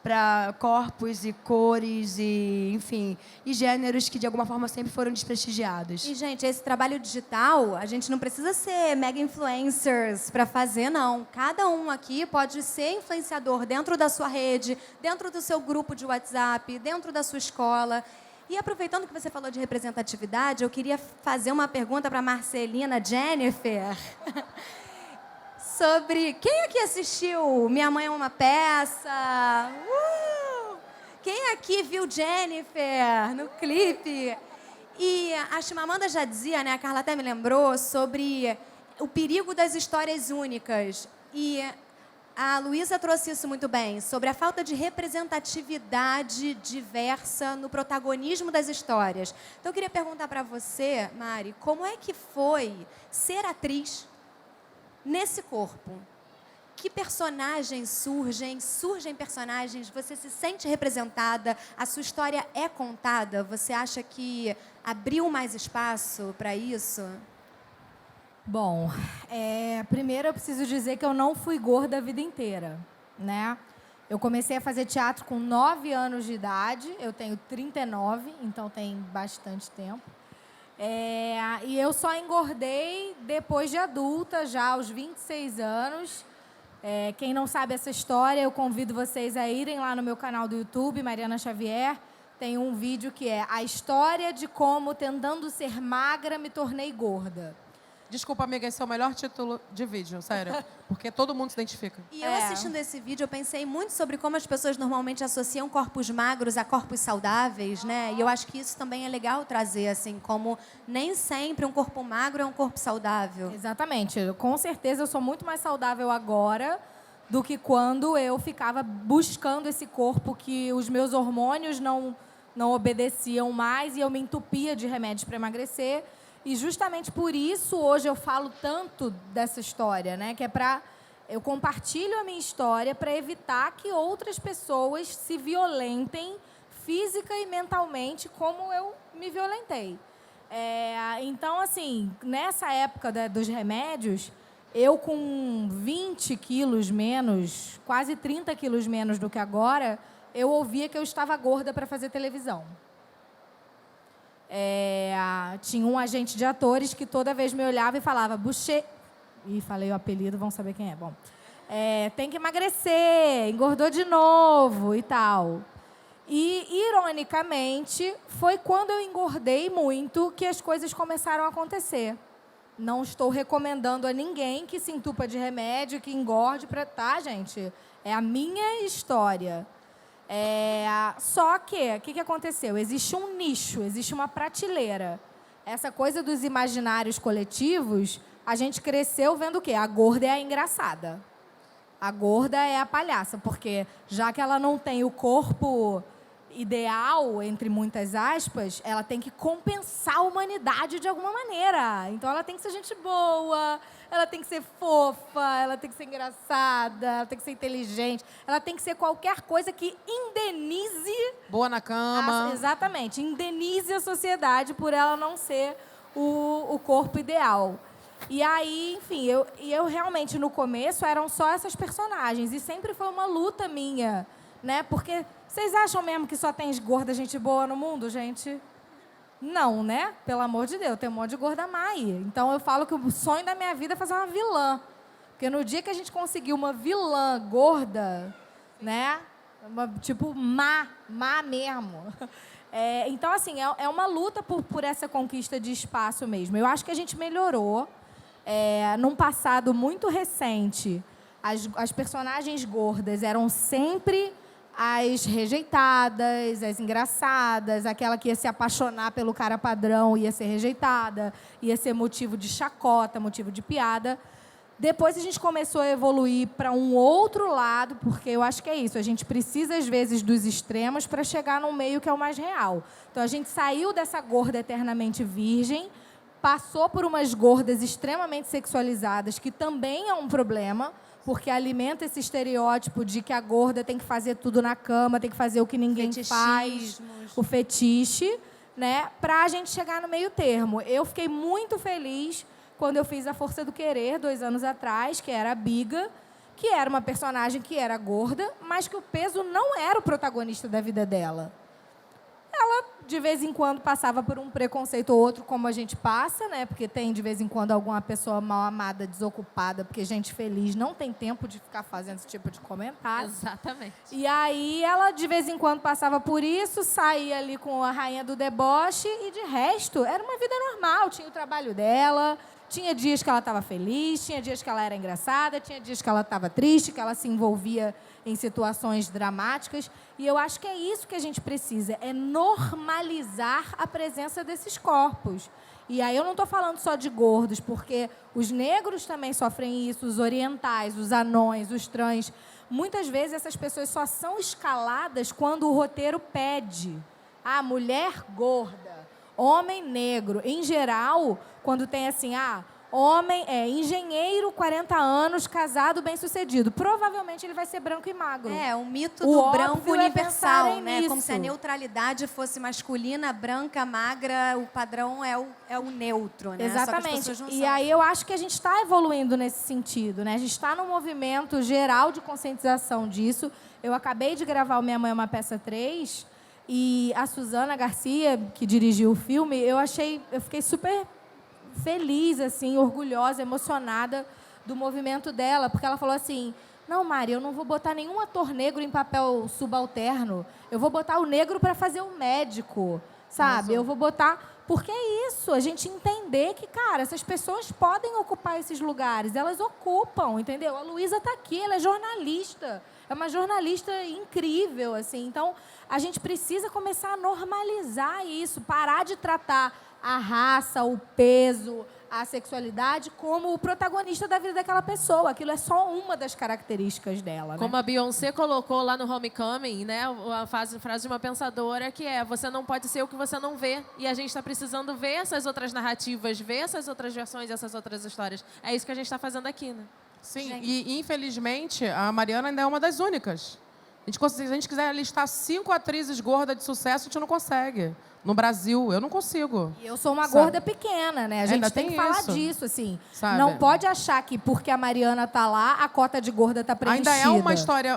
para corpos e cores e, enfim, e gêneros que de alguma forma sempre foram desprestigiados. E, gente, esse trabalho digital, a gente não precisa ser mega influencers para fazer, não. Cada um aqui pode ser influenciador dentro da sua rede, dentro do seu grupo de WhatsApp, dentro da sua escola. E aproveitando que você falou de representatividade, eu queria fazer uma pergunta para Marcelina Jennifer. Sobre quem aqui assistiu Minha Mãe é uma Peça? Quem aqui viu Jennifer no clipe? E a Chimamanda já dizia, né? A Carla até me lembrou sobre o perigo das histórias únicas. E a Luísa trouxe isso muito bem, sobre a falta de representatividade diversa no protagonismo das histórias. Então, eu queria perguntar para você, Mari, como é que foi ser atriz nesse corpo? Que personagens surgem? Surgem personagens? Você se sente representada? A sua história é contada? Você acha que abriu mais espaço para isso? Bom, primeiro eu preciso dizer que eu não fui gorda a vida inteira, né? Eu comecei a fazer teatro com 9 anos de idade, eu tenho 39, então tem bastante tempo. E eu só engordei depois de adulta, já aos 26 anos. Quem não sabe essa história, eu convido vocês a irem lá no meu canal do YouTube, Mariana Xavier. Tem um vídeo que é a história de como, tentando ser magra, me tornei gorda. Desculpa, amiga, esse é o melhor título de vídeo, sério. Porque todo mundo se identifica. E eu assistindo esse vídeo, eu pensei muito sobre como as pessoas normalmente associam corpos magros a corpos saudáveis, né? E eu acho que isso também é legal trazer, assim, como nem sempre um corpo magro é um corpo saudável. Exatamente. Com certeza eu sou muito mais saudável agora do que quando eu ficava buscando esse corpo que os meus hormônios não obedeciam mais e eu me entupia de remédios para emagrecer. E justamente por isso hoje eu falo tanto dessa história, né? Que é para eu compartilho a minha história para evitar que outras pessoas se violentem física e mentalmente como eu me violentei. Então, assim, nessa época dos remédios, eu com 20 quilos menos, quase 30 quilos menos do que agora, eu ouvia que eu estava gorda para fazer televisão. Tinha um agente de atores que toda vez me olhava e falava Boucher. E falei o apelido, vão saber quem é. Bom, tem que emagrecer, engordou de novo e tal. E, ironicamente, foi quando eu engordei muito que as coisas começaram a acontecer. Não estou recomendando a ninguém que se entupa de remédio, que engorde, tá, gente? É a minha história. Só que, o que aconteceu? Existe um nicho, existe uma prateleira. Essa coisa dos imaginários coletivos, a gente cresceu vendo o quê? A gorda é a engraçada. A gorda é a palhaça, porque já que ela não tem o corpo ideal, entre muitas aspas, ela tem que compensar a humanidade de alguma maneira. Então, ela tem que ser gente boa, ela tem que ser fofa, ela tem que ser engraçada, ela tem que ser inteligente, ela tem que ser qualquer coisa que indenize... Boa na cama. Exatamente, indenize a sociedade por ela não ser o corpo ideal. E aí, enfim, eu realmente, no começo, eram só essas personagens. E sempre foi uma luta minha, né? Porque vocês acham mesmo que só tem gorda gente boa no mundo, gente? Não, né? Pelo amor de Deus, tem um monte de gorda má aí. Então, eu falo que o sonho da minha vida é fazer uma vilã. Porque no dia que a gente conseguir uma vilã gorda, né? Tipo, má mesmo. Então, assim, é uma luta por essa conquista de espaço mesmo. Eu acho que a gente melhorou. Num passado muito recente, as personagens gordas eram sempre as rejeitadas, as engraçadas, aquela que ia se apaixonar pelo cara padrão ia ser rejeitada, ia ser motivo de chacota, motivo de piada. Depois a gente começou a evoluir para um outro lado, porque eu acho que é isso, a gente precisa, às vezes, dos extremos para chegar num meio que é o mais real. Então, a gente saiu dessa gorda eternamente virgem, passou por umas gordas extremamente sexualizadas, que também é um problema, porque alimenta esse estereótipo de que a gorda tem que fazer tudo na cama, tem que fazer o que ninguém faz, o fetiche, né? Para a gente chegar no meio termo. Eu fiquei muito feliz quando eu fiz A Força do Querer, 2 anos atrás, que era a Biga, que era uma personagem que era gorda, mas que o peso não era o protagonista da vida dela. Ela, de vez em quando, passava por um preconceito ou outro, como a gente passa, né? Porque tem, de vez em quando, alguma pessoa mal amada, desocupada, porque gente feliz não tem tempo de ficar fazendo esse tipo de comentário. Exatamente. E aí, ela, de vez em quando, passava por isso, saía ali com a rainha do deboche e, de resto, era uma vida normal. Tinha o trabalho dela, tinha dias que ela estava feliz, tinha dias que ela era engraçada, tinha dias que ela estava triste, que ela se envolvia em situações dramáticas. E eu acho que é isso que a gente precisa, é normalizar a presença desses corpos. E aí eu não estou falando só de gordos, porque os negros também sofrem isso, os orientais, os anões, os trans. Muitas vezes essas pessoas só são escaladas quando o roteiro pede. Mulher gorda, homem negro. Em geral, quando tem assim, homem, engenheiro, 40 anos, casado, bem-sucedido. Provavelmente ele vai ser branco e magro. É, o mito O do óbvio branco é universal, pensarem né? Como nisso. se a neutralidade fosse masculina, branca, magra, o padrão é o neutro, né? Só que as Exatamente. pessoas não E são. aí eu acho que a gente está evoluindo nesse sentido, né? A gente está num movimento geral de conscientização disso. Eu acabei de gravar o Minha Mãe é uma Peça 3 e a Suzana Garcia, que dirigiu o filme, eu fiquei super feliz, assim, orgulhosa, emocionada do movimento dela, porque ela falou assim: não, Mari, eu não vou botar nenhum ator negro em papel subalterno. Eu vou botar o negro para fazer o médico, sabe? Eu vou botar... Porque é isso, a gente entender que, cara, essas pessoas podem ocupar esses lugares, elas ocupam, entendeu? A Luísa está aqui, ela é jornalista, é uma jornalista incrível, assim. Então, a gente precisa começar a normalizar isso, parar de tratar a raça, o peso, a sexualidade como o protagonista da vida daquela pessoa. Aquilo é só uma das características dela, né? Como a Beyoncé colocou lá no Homecoming, né, a frase de uma pensadora que é: você não pode ser o que você não vê. E a gente está precisando ver essas outras narrativas, ver essas outras versões, essas outras histórias. É isso que a gente está fazendo aqui, né? Sim, e infelizmente a Mariana ainda é uma das únicas. Se a gente quiser listar 5 atrizes gordas de sucesso, a gente não consegue. No Brasil, eu não consigo. E eu sou uma Sabe? gorda pequena, né? A gente Ainda tem que tem falar isso. disso, assim. Sabe? Não pode achar que porque a Mariana tá lá, a cota de gorda tá preenchida. Ainda é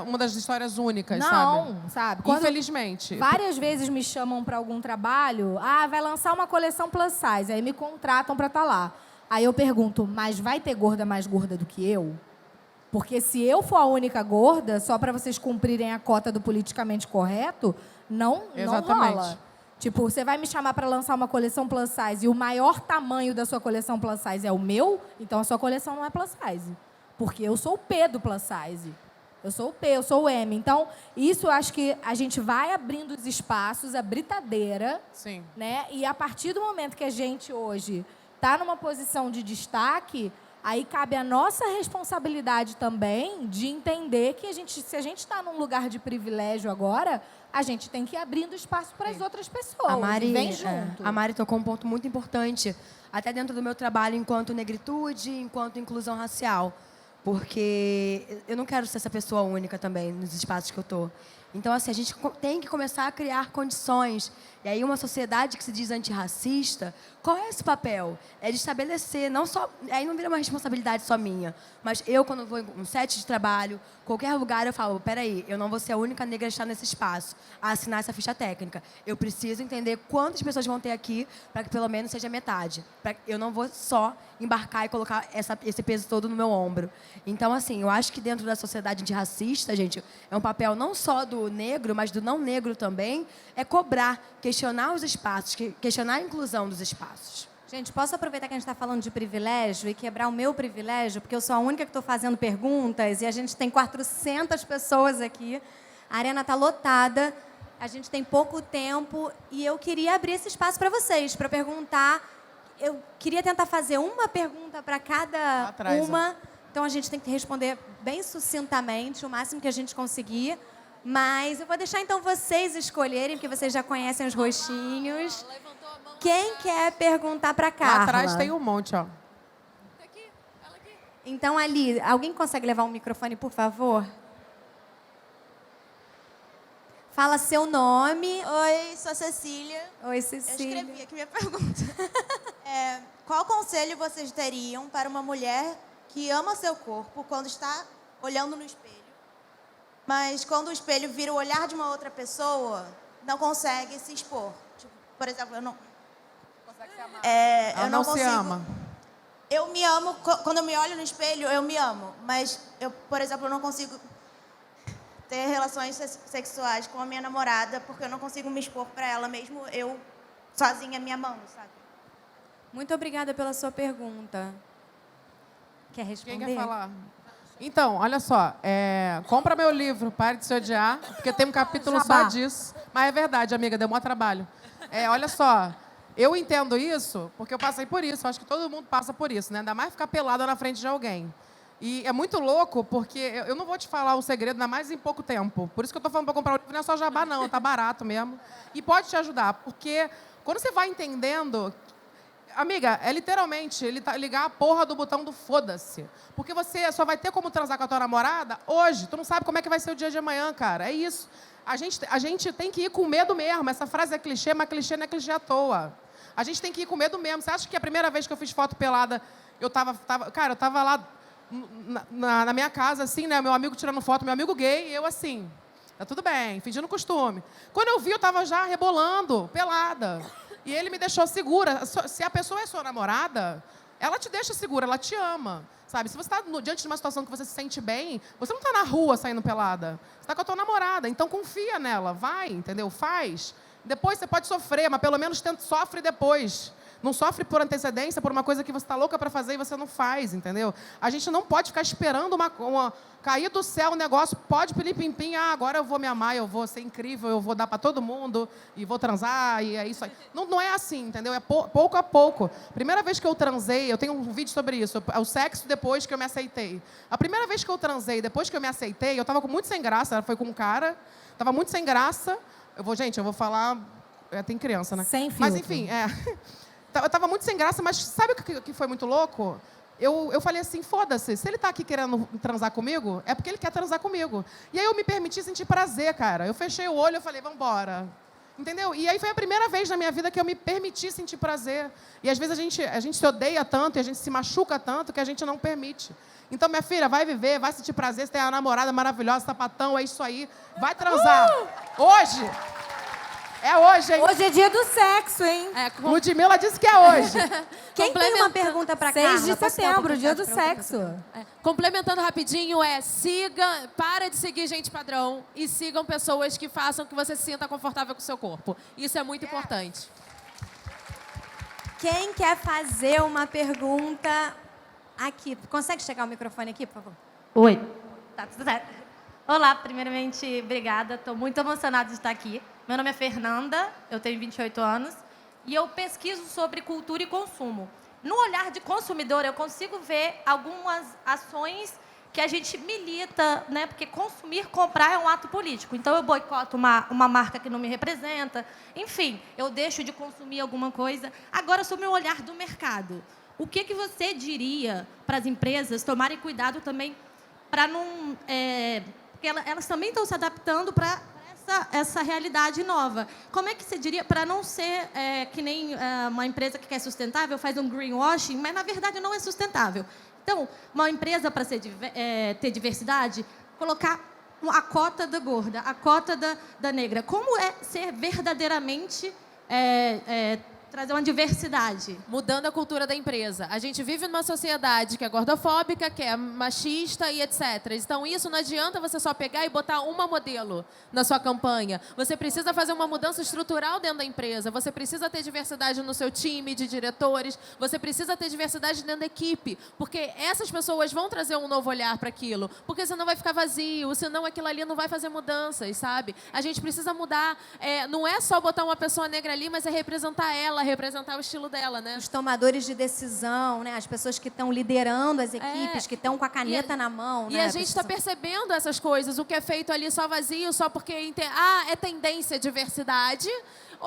uma das histórias únicas, sabe? Não, sabe? Quando Infelizmente. várias vezes me chamam para algum trabalho, vai lançar uma coleção plus size, aí me contratam para estar lá. Aí eu pergunto, mas vai ter gorda mais gorda do que eu? Porque se eu for a única gorda, só para vocês cumprirem a cota do politicamente correto, não Exatamente. rola. Tipo, você vai me chamar para lançar uma coleção plus size e o maior tamanho da sua coleção plus size é o meu, então a sua coleção não é plus size. Porque eu sou o P do plus size. Eu sou o P, eu sou o M. Então, isso eu acho que a gente vai abrindo os espaços, a britadeira, Sim. né? E a partir do momento que a gente hoje está numa posição de destaque, aí cabe a nossa responsabilidade também de entender que se a gente está num lugar de privilégio agora, a gente tem que ir abrindo espaço para as outras pessoas. A Mari, Vem junto. a Mari tocou um ponto muito importante, até dentro do meu trabalho enquanto negritude, enquanto inclusão racial. Porque eu não quero ser essa pessoa única também nos espaços que eu estou. Então, assim, a gente tem que começar a criar condições. E aí, uma sociedade que se diz antirracista, qual é esse papel? É de estabelecer, não só... Aí não vira uma responsabilidade só minha. Mas eu, quando vou em um set de trabalho, qualquer lugar, eu falo, peraí, eu não vou ser a única negra a estar nesse espaço, a assinar essa ficha técnica. Eu preciso entender quantas pessoas vão ter aqui para que pelo menos seja metade. Eu não vou só embarcar e colocar esse peso todo no meu ombro. Então, assim, eu acho que dentro da sociedade antirracista, gente, é um papel não só do negro, mas do não negro também, é cobrar, questionar os espaços, questionar a inclusão dos espaços. Gente, posso aproveitar que a gente está falando de privilégio e quebrar o meu privilégio, porque eu sou a única que estou fazendo perguntas e a gente tem 400 pessoas aqui, a arena está lotada, a gente tem pouco tempo e eu queria abrir esse espaço para vocês, para perguntar. Eu queria tentar fazer uma pergunta para cada Atrás, uma, então a gente tem que responder bem sucintamente, o máximo que a gente conseguir. Mas eu vou deixar então vocês escolherem, porque vocês já conhecem os rostinhos. Quem quer perguntar para Carla? Lá atrás tem um monte, ó. Então, ali, alguém consegue levar um microfone, por favor? Fala seu nome. Oi, sou a Cecília. Oi, Eu Cecília. escrevi aqui minha pergunta. Qual conselho vocês teriam para uma mulher que ama seu corpo quando está olhando no espelho, mas quando o espelho vira o olhar de uma outra pessoa, não consegue se expor? Tipo, por exemplo, eu não... Ela eu não se consigo... ama. Eu me amo, quando eu me olho no espelho, eu me amo. Mas, eu, por exemplo, eu não consigo ter relações sexuais com a minha namorada porque eu não consigo me expor para ela, mesmo eu sozinha me amando, sabe? Muito obrigada pela sua pergunta. Quer responder? Quem quer falar? Então, olha só, compra meu livro, Pare de Se Odiar, porque tem um capítulo só disso. Mas é verdade, amiga, deu maior trabalho. Olha só, eu entendo isso porque eu passei por isso, acho que todo mundo passa por isso, né? Ainda mais ficar pelada na frente de alguém. E é muito louco, porque eu não vou te falar o segredo, ainda mais em pouco tempo. Por isso que eu tô falando para comprar o livro, não é só jabá, não, tá barato mesmo. E pode te ajudar, porque quando você vai entendendo... Amiga, é literalmente ligar a porra do botão do foda-se. Porque você só vai ter como transar com a tua namorada hoje. Tu não sabe como é que vai ser o dia de amanhã, cara. É isso. A gente tem que ir com medo mesmo. Essa frase é clichê, mas clichê não é clichê à toa. A gente tem que ir com medo mesmo. Você acha que a primeira vez que eu fiz foto pelada, eu tava lá na minha casa, assim, né? Meu amigo tirando foto, meu amigo gay, e eu assim, tá tudo bem, fingindo costume. Quando eu vi, eu tava já rebolando, pelada. E ele me deixou segura. Se a pessoa é sua namorada, ela te deixa segura, ela te ama. Sabe? Se você está diante de uma situação que você se sente bem, você não está na rua saindo pelada. Você está com a tua namorada. Então, confia nela. Vai, entendeu? Faz. Depois você pode sofrer, mas pelo menos sofre depois. Não sofre por antecedência, por uma coisa que você está louca para fazer e você não faz, entendeu? A gente não pode ficar esperando cair do céu um negócio, pode pilim-pim-pim, agora eu vou me amar, eu vou ser incrível, eu vou dar para todo mundo, e vou transar, e é isso aí. Não é assim, entendeu? É pouco a pouco. Primeira vez que eu transei, eu tenho um vídeo sobre isso, é o sexo depois que eu me aceitei. A primeira vez que eu transei, depois que eu me aceitei, eu estava muito sem graça, foi com um cara, estava muito sem graça. Eu vou falar... tem criança, né? Sem filtro. Mas, enfim, eu estava muito sem graça, mas sabe o que foi muito louco? Eu falei assim, foda-se, se ele está aqui querendo transar comigo, é porque ele quer transar comigo. E aí eu me permiti sentir prazer, cara. Eu fechei o olho e falei, vambora. Entendeu? E aí foi a primeira vez na minha vida que eu me permiti sentir prazer. E às vezes a gente se odeia tanto e a gente se machuca tanto que a gente não permite. Então, minha filha, vai viver, vai sentir prazer, você tem uma namorada maravilhosa, sapatão, é isso aí. Vai transar. Hoje. É hoje, hein? Hoje é dia do sexo, hein? Ludmilla disse que é hoje. Quem tem uma pergunta para Carla? 6 de Posso dar uma setembro, dia do oportunidade sexo. Complementando rapidinho, para de seguir gente padrão e sigam pessoas que façam que você se sinta confortável com o seu corpo. Isso é muito importante. Quem quer fazer uma pergunta aqui? Consegue chegar o microfone aqui, por favor? Oi. Tá tudo certo. Olá, primeiramente, obrigada. Estou muito emocionada de estar aqui. Meu nome é Fernanda, eu tenho 28 anos e eu pesquiso sobre cultura e consumo. No olhar de consumidor, eu consigo ver algumas ações que a gente milita, né? Porque consumir, comprar é um ato político. Então, eu boicoto uma marca que não me representa. Enfim, eu deixo de consumir alguma coisa. Agora, sobre o olhar do mercado. O que você diria para as empresas tomarem cuidado também para não... porque elas também estão se adaptando para essa realidade nova. Como é que você diria para não ser que nem uma empresa que quer sustentável, faz um greenwashing, mas, na verdade, não é sustentável? Então, uma empresa, para ter diversidade, colocar a cota da gorda, a cota da negra. Como é ser verdadeiramente... trazer uma diversidade. Mudando a cultura da empresa. A gente vive numa sociedade que é gordofóbica, que é machista e etc. Então, isso não adianta você só pegar e botar uma modelo na sua campanha. Você precisa fazer uma mudança estrutural dentro da empresa. Você precisa ter diversidade no seu time de diretores. Você precisa ter diversidade dentro da equipe. Porque essas pessoas vão trazer um novo olhar para aquilo. Porque senão vai ficar vazio, senão aquilo ali não vai fazer mudanças, sabe? A gente precisa mudar. Não é só botar uma pessoa negra ali, mas é representar ela, representar o estilo dela, né? Os tomadores de decisão, né? As pessoas que estão liderando as equipes, que estão com a caneta na mão. E a gente está percebendo essas coisas, o que é feito ali só vazio, só porque é tendência diversidade,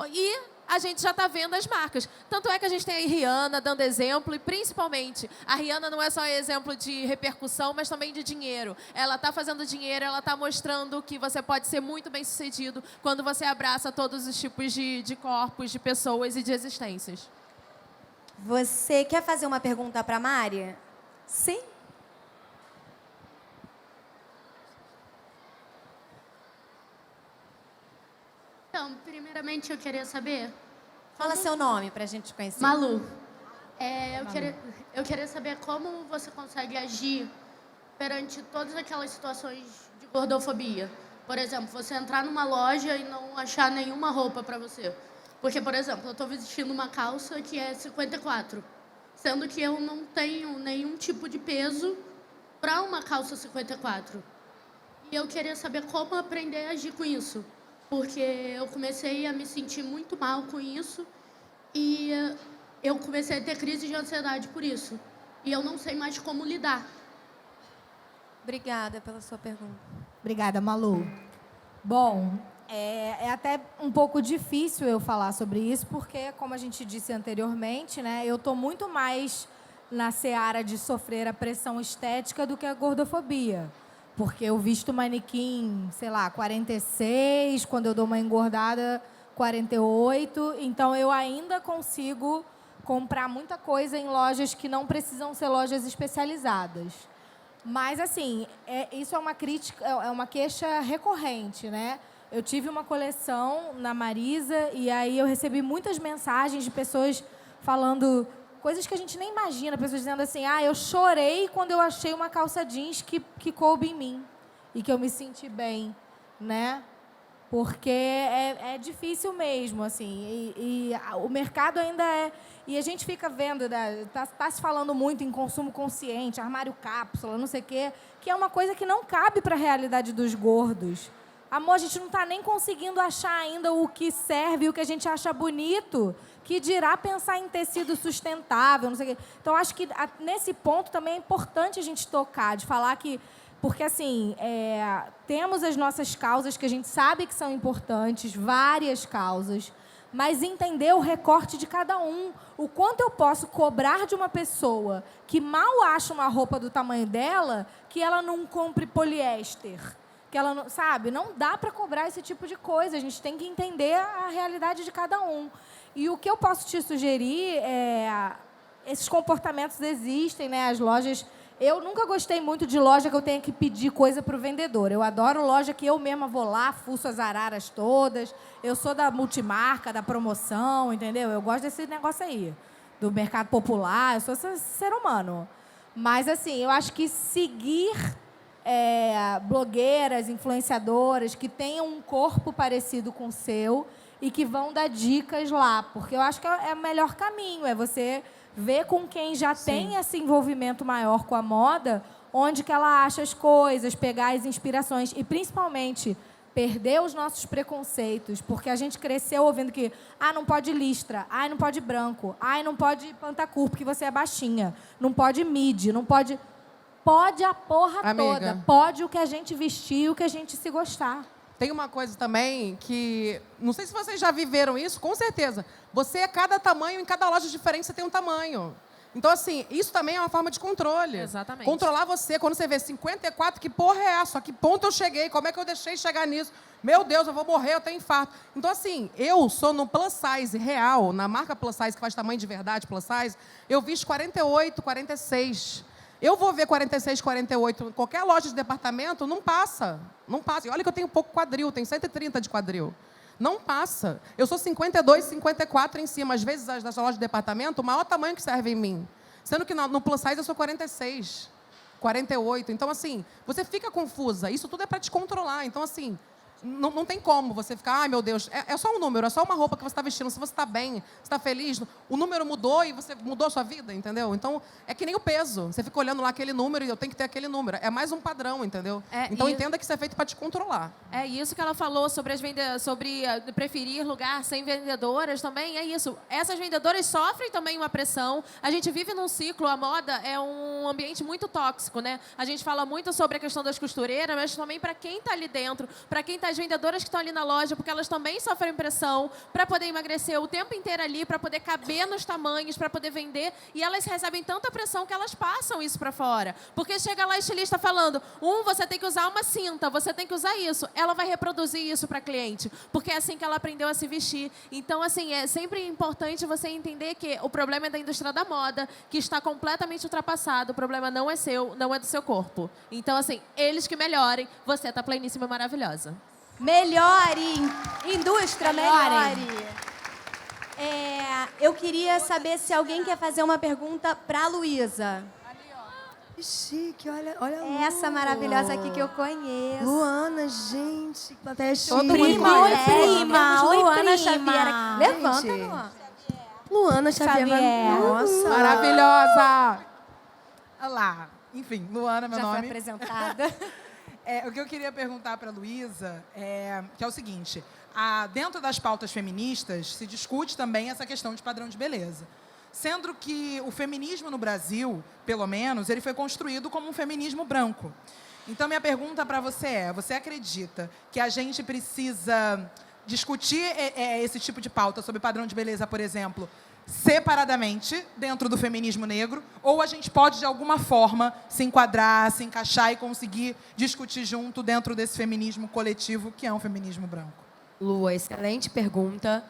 e a gente já está vendo as marcas. Tanto é que a gente tem a Rihanna dando exemplo, e principalmente, a Rihanna não é só exemplo de repercussão, mas também de dinheiro. Ela está fazendo dinheiro, ela está mostrando que você pode ser muito bem-sucedido quando você abraça todos os tipos de corpos, de pessoas e de existências. Você quer fazer uma pergunta para a Mari? Sim? Então, primeiramente, eu queria saber... Fala seu nome para a gente conhecer. Malu. Eu queria saber como você consegue agir perante todas aquelas situações de gordofobia. Por exemplo, você entrar numa loja e não achar nenhuma roupa para você. Porque, por exemplo, eu estou vestindo uma calça que é 54, sendo que eu não tenho nenhum tipo de peso para uma calça 54. E eu queria saber como aprender a agir com isso. Porque eu comecei a me sentir muito mal com isso e eu comecei a ter crise de ansiedade por isso. E eu não sei mais como lidar. Obrigada pela sua pergunta. Obrigada, Malu. Bom, É até um pouco difícil eu falar sobre isso, porque, como a gente disse anteriormente, né, eu estou muito mais na seara de sofrer a pressão estética do que a gordofobia. Porque eu visto manequim, sei lá, 46, quando eu dou uma engordada, 48. Então, eu ainda consigo comprar muita coisa em lojas que não precisam ser lojas especializadas. Mas, assim, isso é uma crítica, é uma queixa recorrente, né? Eu tive uma coleção na Marisa e aí eu recebi muitas mensagens de pessoas falando coisas que a gente nem imagina. Pessoas dizendo assim, eu chorei quando eu achei uma calça jeans que coube em mim e que eu me senti bem, né? Porque é difícil mesmo, assim. E o mercado ainda é... E a gente fica vendo, tá se falando muito em consumo consciente, armário cápsula, não sei o quê, que é uma coisa que não cabe para a realidade dos gordos. Amor, a gente não está nem conseguindo achar ainda o que serve, o que a gente acha bonito, que dirá pensar em tecido sustentável, não sei o quê. Então, acho que nesse ponto também é importante a gente tocar, de falar que... Porque, assim, temos as nossas causas que a gente sabe que são importantes, várias causas, mas entender o recorte de cada um. O quanto eu posso cobrar de uma pessoa que mal acha uma roupa do tamanho dela, que ela não compre poliéster. Que ela não, sabe, não dá para cobrar esse tipo de coisa. A gente tem que entender a realidade de cada um. E o que eu posso te sugerir esses comportamentos existem, né? As lojas... Eu nunca gostei muito de loja que eu tenha que pedir coisa para o vendedor. Eu adoro loja que eu mesma vou lá, fuço as araras todas. Eu sou da multimarca, da promoção, entendeu? Eu gosto desse negócio aí, do mercado popular. Eu sou esse ser humano. Mas, assim, eu acho que seguir blogueiras, influenciadoras que tenham um corpo parecido com o seu e que vão dar dicas lá. Porque eu acho que é o melhor caminho, é você... ver com quem já tem esse envolvimento maior com a moda, onde que ela acha as coisas, pegar as inspirações e, principalmente, perder os nossos preconceitos, porque a gente cresceu ouvindo que não pode listra, não pode branco, não pode pantacur, porque você é baixinha, não pode midi, não pode... Pode a porra toda, pode o que a gente vestir, o que a gente se gostar. Tem uma coisa também que... Não sei se vocês já viveram isso, com certeza. Você é cada tamanho, em cada loja diferente você tem um tamanho. Então, assim, isso também é uma forma de controle. Exatamente. Controlar você. Quando você vê 54, que porra é essa? A que ponto eu cheguei? Como é que eu deixei chegar nisso? Meu Deus, eu vou morrer, eu tenho infarto. Então, assim, eu sou no plus size real, na marca plus size, que faz tamanho de verdade, plus size, eu visto 48, 46. Eu vou ver 46, 48 em qualquer loja de departamento, não passa. Não passa. E olha que eu tenho pouco quadril, tenho 130 de quadril. Não passa. Eu sou 52, 54 em cima. Às vezes, das lojas de departamento, o maior tamanho que serve em mim. Sendo que no plus size eu sou 46, 48. Então, assim, você fica confusa. Isso tudo é para te controlar. Então, assim... Não tem como você ficar, meu Deus, é só um número, é só uma roupa que você está vestindo. Se você está bem, você está feliz, o número mudou e você mudou a sua vida, entendeu? Então, é que nem o peso. Você fica olhando lá aquele número e eu tenho que ter aquele número. É mais um padrão, entendeu? Então, entenda que isso é feito para te controlar. É isso que ela falou sobre sobre preferir lugar sem vendedoras também. É isso. Essas vendedoras sofrem também uma pressão. A gente vive num ciclo, a moda é um ambiente muito tóxico, né? A gente fala muito sobre a questão das costureiras, mas também para quem está ali dentro, para quem está as vendedoras que estão ali na loja, porque elas também sofrem pressão para poder emagrecer o tempo inteiro ali, para poder caber nos tamanhos, para poder vender. E elas recebem tanta pressão que elas passam isso para fora. Porque chega lá a estilista falando, você tem que usar uma cinta, você tem que usar isso. Ela vai reproduzir isso para a cliente, porque é assim que ela aprendeu a se vestir. Então, assim, é sempre importante você entender que o problema é da indústria da moda, que está completamente ultrapassado. O problema não é seu, não é do seu corpo. Então, assim, eles que melhorem, você está pleníssima e maravilhosa. Melhore, indústria, melhore. Eu queria saber se alguém quer fazer uma pergunta para a Luísa. Que chique, olha Essa maravilhosa aqui que eu conheço. Luana, gente, plateia chique. Prima, Luana Xavier. Levanta, Gente. Luana. Luana Xavier. Nossa. Maravilhosa! Olá. Enfim, Luana, meu Já nome. foi apresentada. O que eu queria perguntar para a Luísa que é o seguinte. Dentro das pautas feministas, se discute também essa questão de padrão de beleza. Sendo que o feminismo no Brasil, pelo menos, ele foi construído como um feminismo branco. Então, minha pergunta para você é: você acredita que a gente precisa discutir esse tipo de pauta sobre padrão de beleza, por exemplo, separadamente, dentro do feminismo negro, ou a gente pode, de alguma forma, se enquadrar, se encaixar e conseguir discutir junto dentro desse feminismo coletivo, que é um feminismo branco? Lua, excelente pergunta.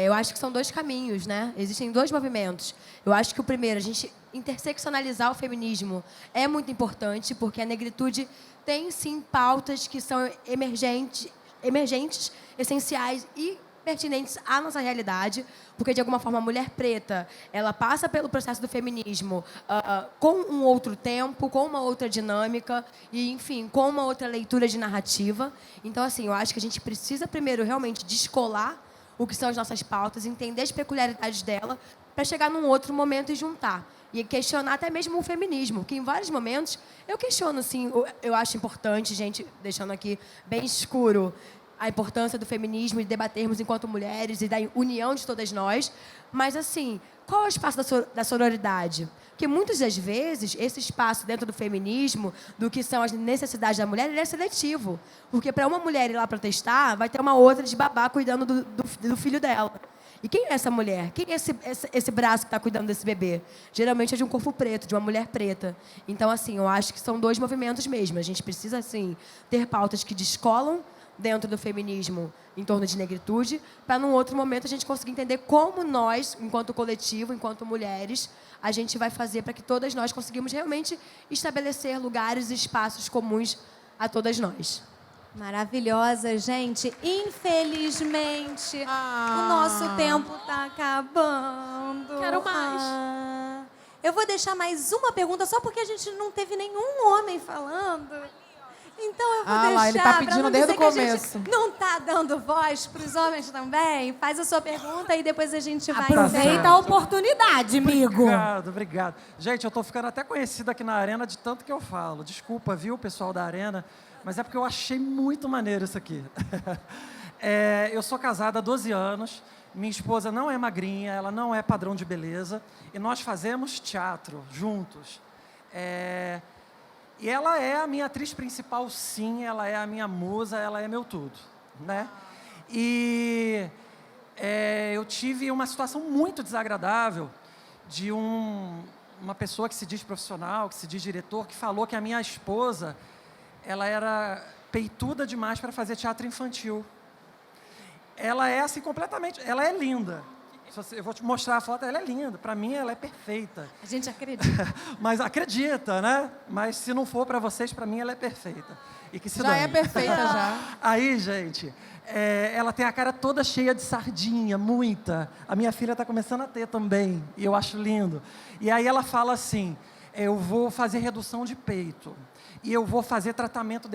Eu acho que são dois caminhos, né? Existem dois movimentos. Eu acho que o primeiro, a gente interseccionalizar o feminismo é muito importante, porque a negritude tem, sim, pautas que são emergentes, essenciais e pertinentes à nossa realidade, porque, de alguma forma, a mulher preta, ela passa pelo processo do feminismo com um outro tempo, com uma outra dinâmica e, enfim, com uma outra leitura de narrativa. Então, assim, eu acho que a gente precisa, primeiro, realmente descolar o que são as nossas pautas, entender as peculiaridades dela, para chegar num outro momento e juntar. E questionar até mesmo o feminismo, que em vários momentos eu questiono, sim, eu acho importante, gente, deixando aqui bem escuro, a importância do feminismo e debatermos enquanto mulheres e da união de todas nós. Mas, assim, qual é o espaço da sororidade? Porque, muitas das vezes, esse espaço dentro do feminismo, do que são as necessidades da mulher, ele é seletivo. Porque, para uma mulher ir lá protestar, vai ter uma outra de babá cuidando do filho dela. E quem é essa mulher? Quem é esse braço que está cuidando desse bebê? Geralmente é de um corpo preto, de uma mulher preta. Então, assim, eu acho que são dois movimentos mesmo. A gente precisa, assim, ter pautas que descolam dentro do feminismo em torno de negritude, para, num outro momento, a gente conseguir entender como nós, enquanto coletivo, enquanto mulheres, a gente vai fazer para que todas nós conseguimos realmente estabelecer lugares e espaços comuns a todas nós. Maravilhosa, gente. Infelizmente, o nosso tempo está acabando. Quero mais. Eu vou deixar mais uma pergunta, só porque a gente não teve nenhum homem falando. Então eu vou deixar, lá, ele tá pedindo pra não desde dizer o que a começo. gente não tá dando voz para os homens também. Faz a sua pergunta e depois a gente vai... Aproveita a oportunidade, amigo. Obrigado, obrigado. Gente, eu tô ficando até conhecido aqui na Arena de tanto que eu falo. Desculpa, viu, pessoal da Arena, mas é porque eu achei muito maneiro isso aqui. Eu sou casada há 12 anos, minha esposa não é magrinha, ela não é padrão de beleza, e nós fazemos teatro juntos. E ela é a minha atriz principal, sim, ela é a minha musa, ela é meu tudo, né? E eu tive uma situação muito desagradável de uma pessoa que se diz profissional, que se diz diretor, que falou que a minha esposa, ela era peituda demais para fazer teatro infantil. Ela é assim completamente, ela é linda. Eu vou te mostrar a foto, ela é linda. Para mim, ela é perfeita. A gente acredita. Mas acredita, né? Mas se não for para vocês, para mim, ela é perfeita. E que se Já dane. é perfeita, já. Aí, gente, ela tem a cara toda cheia de sardinha, muita. A minha filha está começando a ter também, e eu acho lindo. E aí ela fala assim, eu vou fazer redução de peito, e eu vou fazer tratamento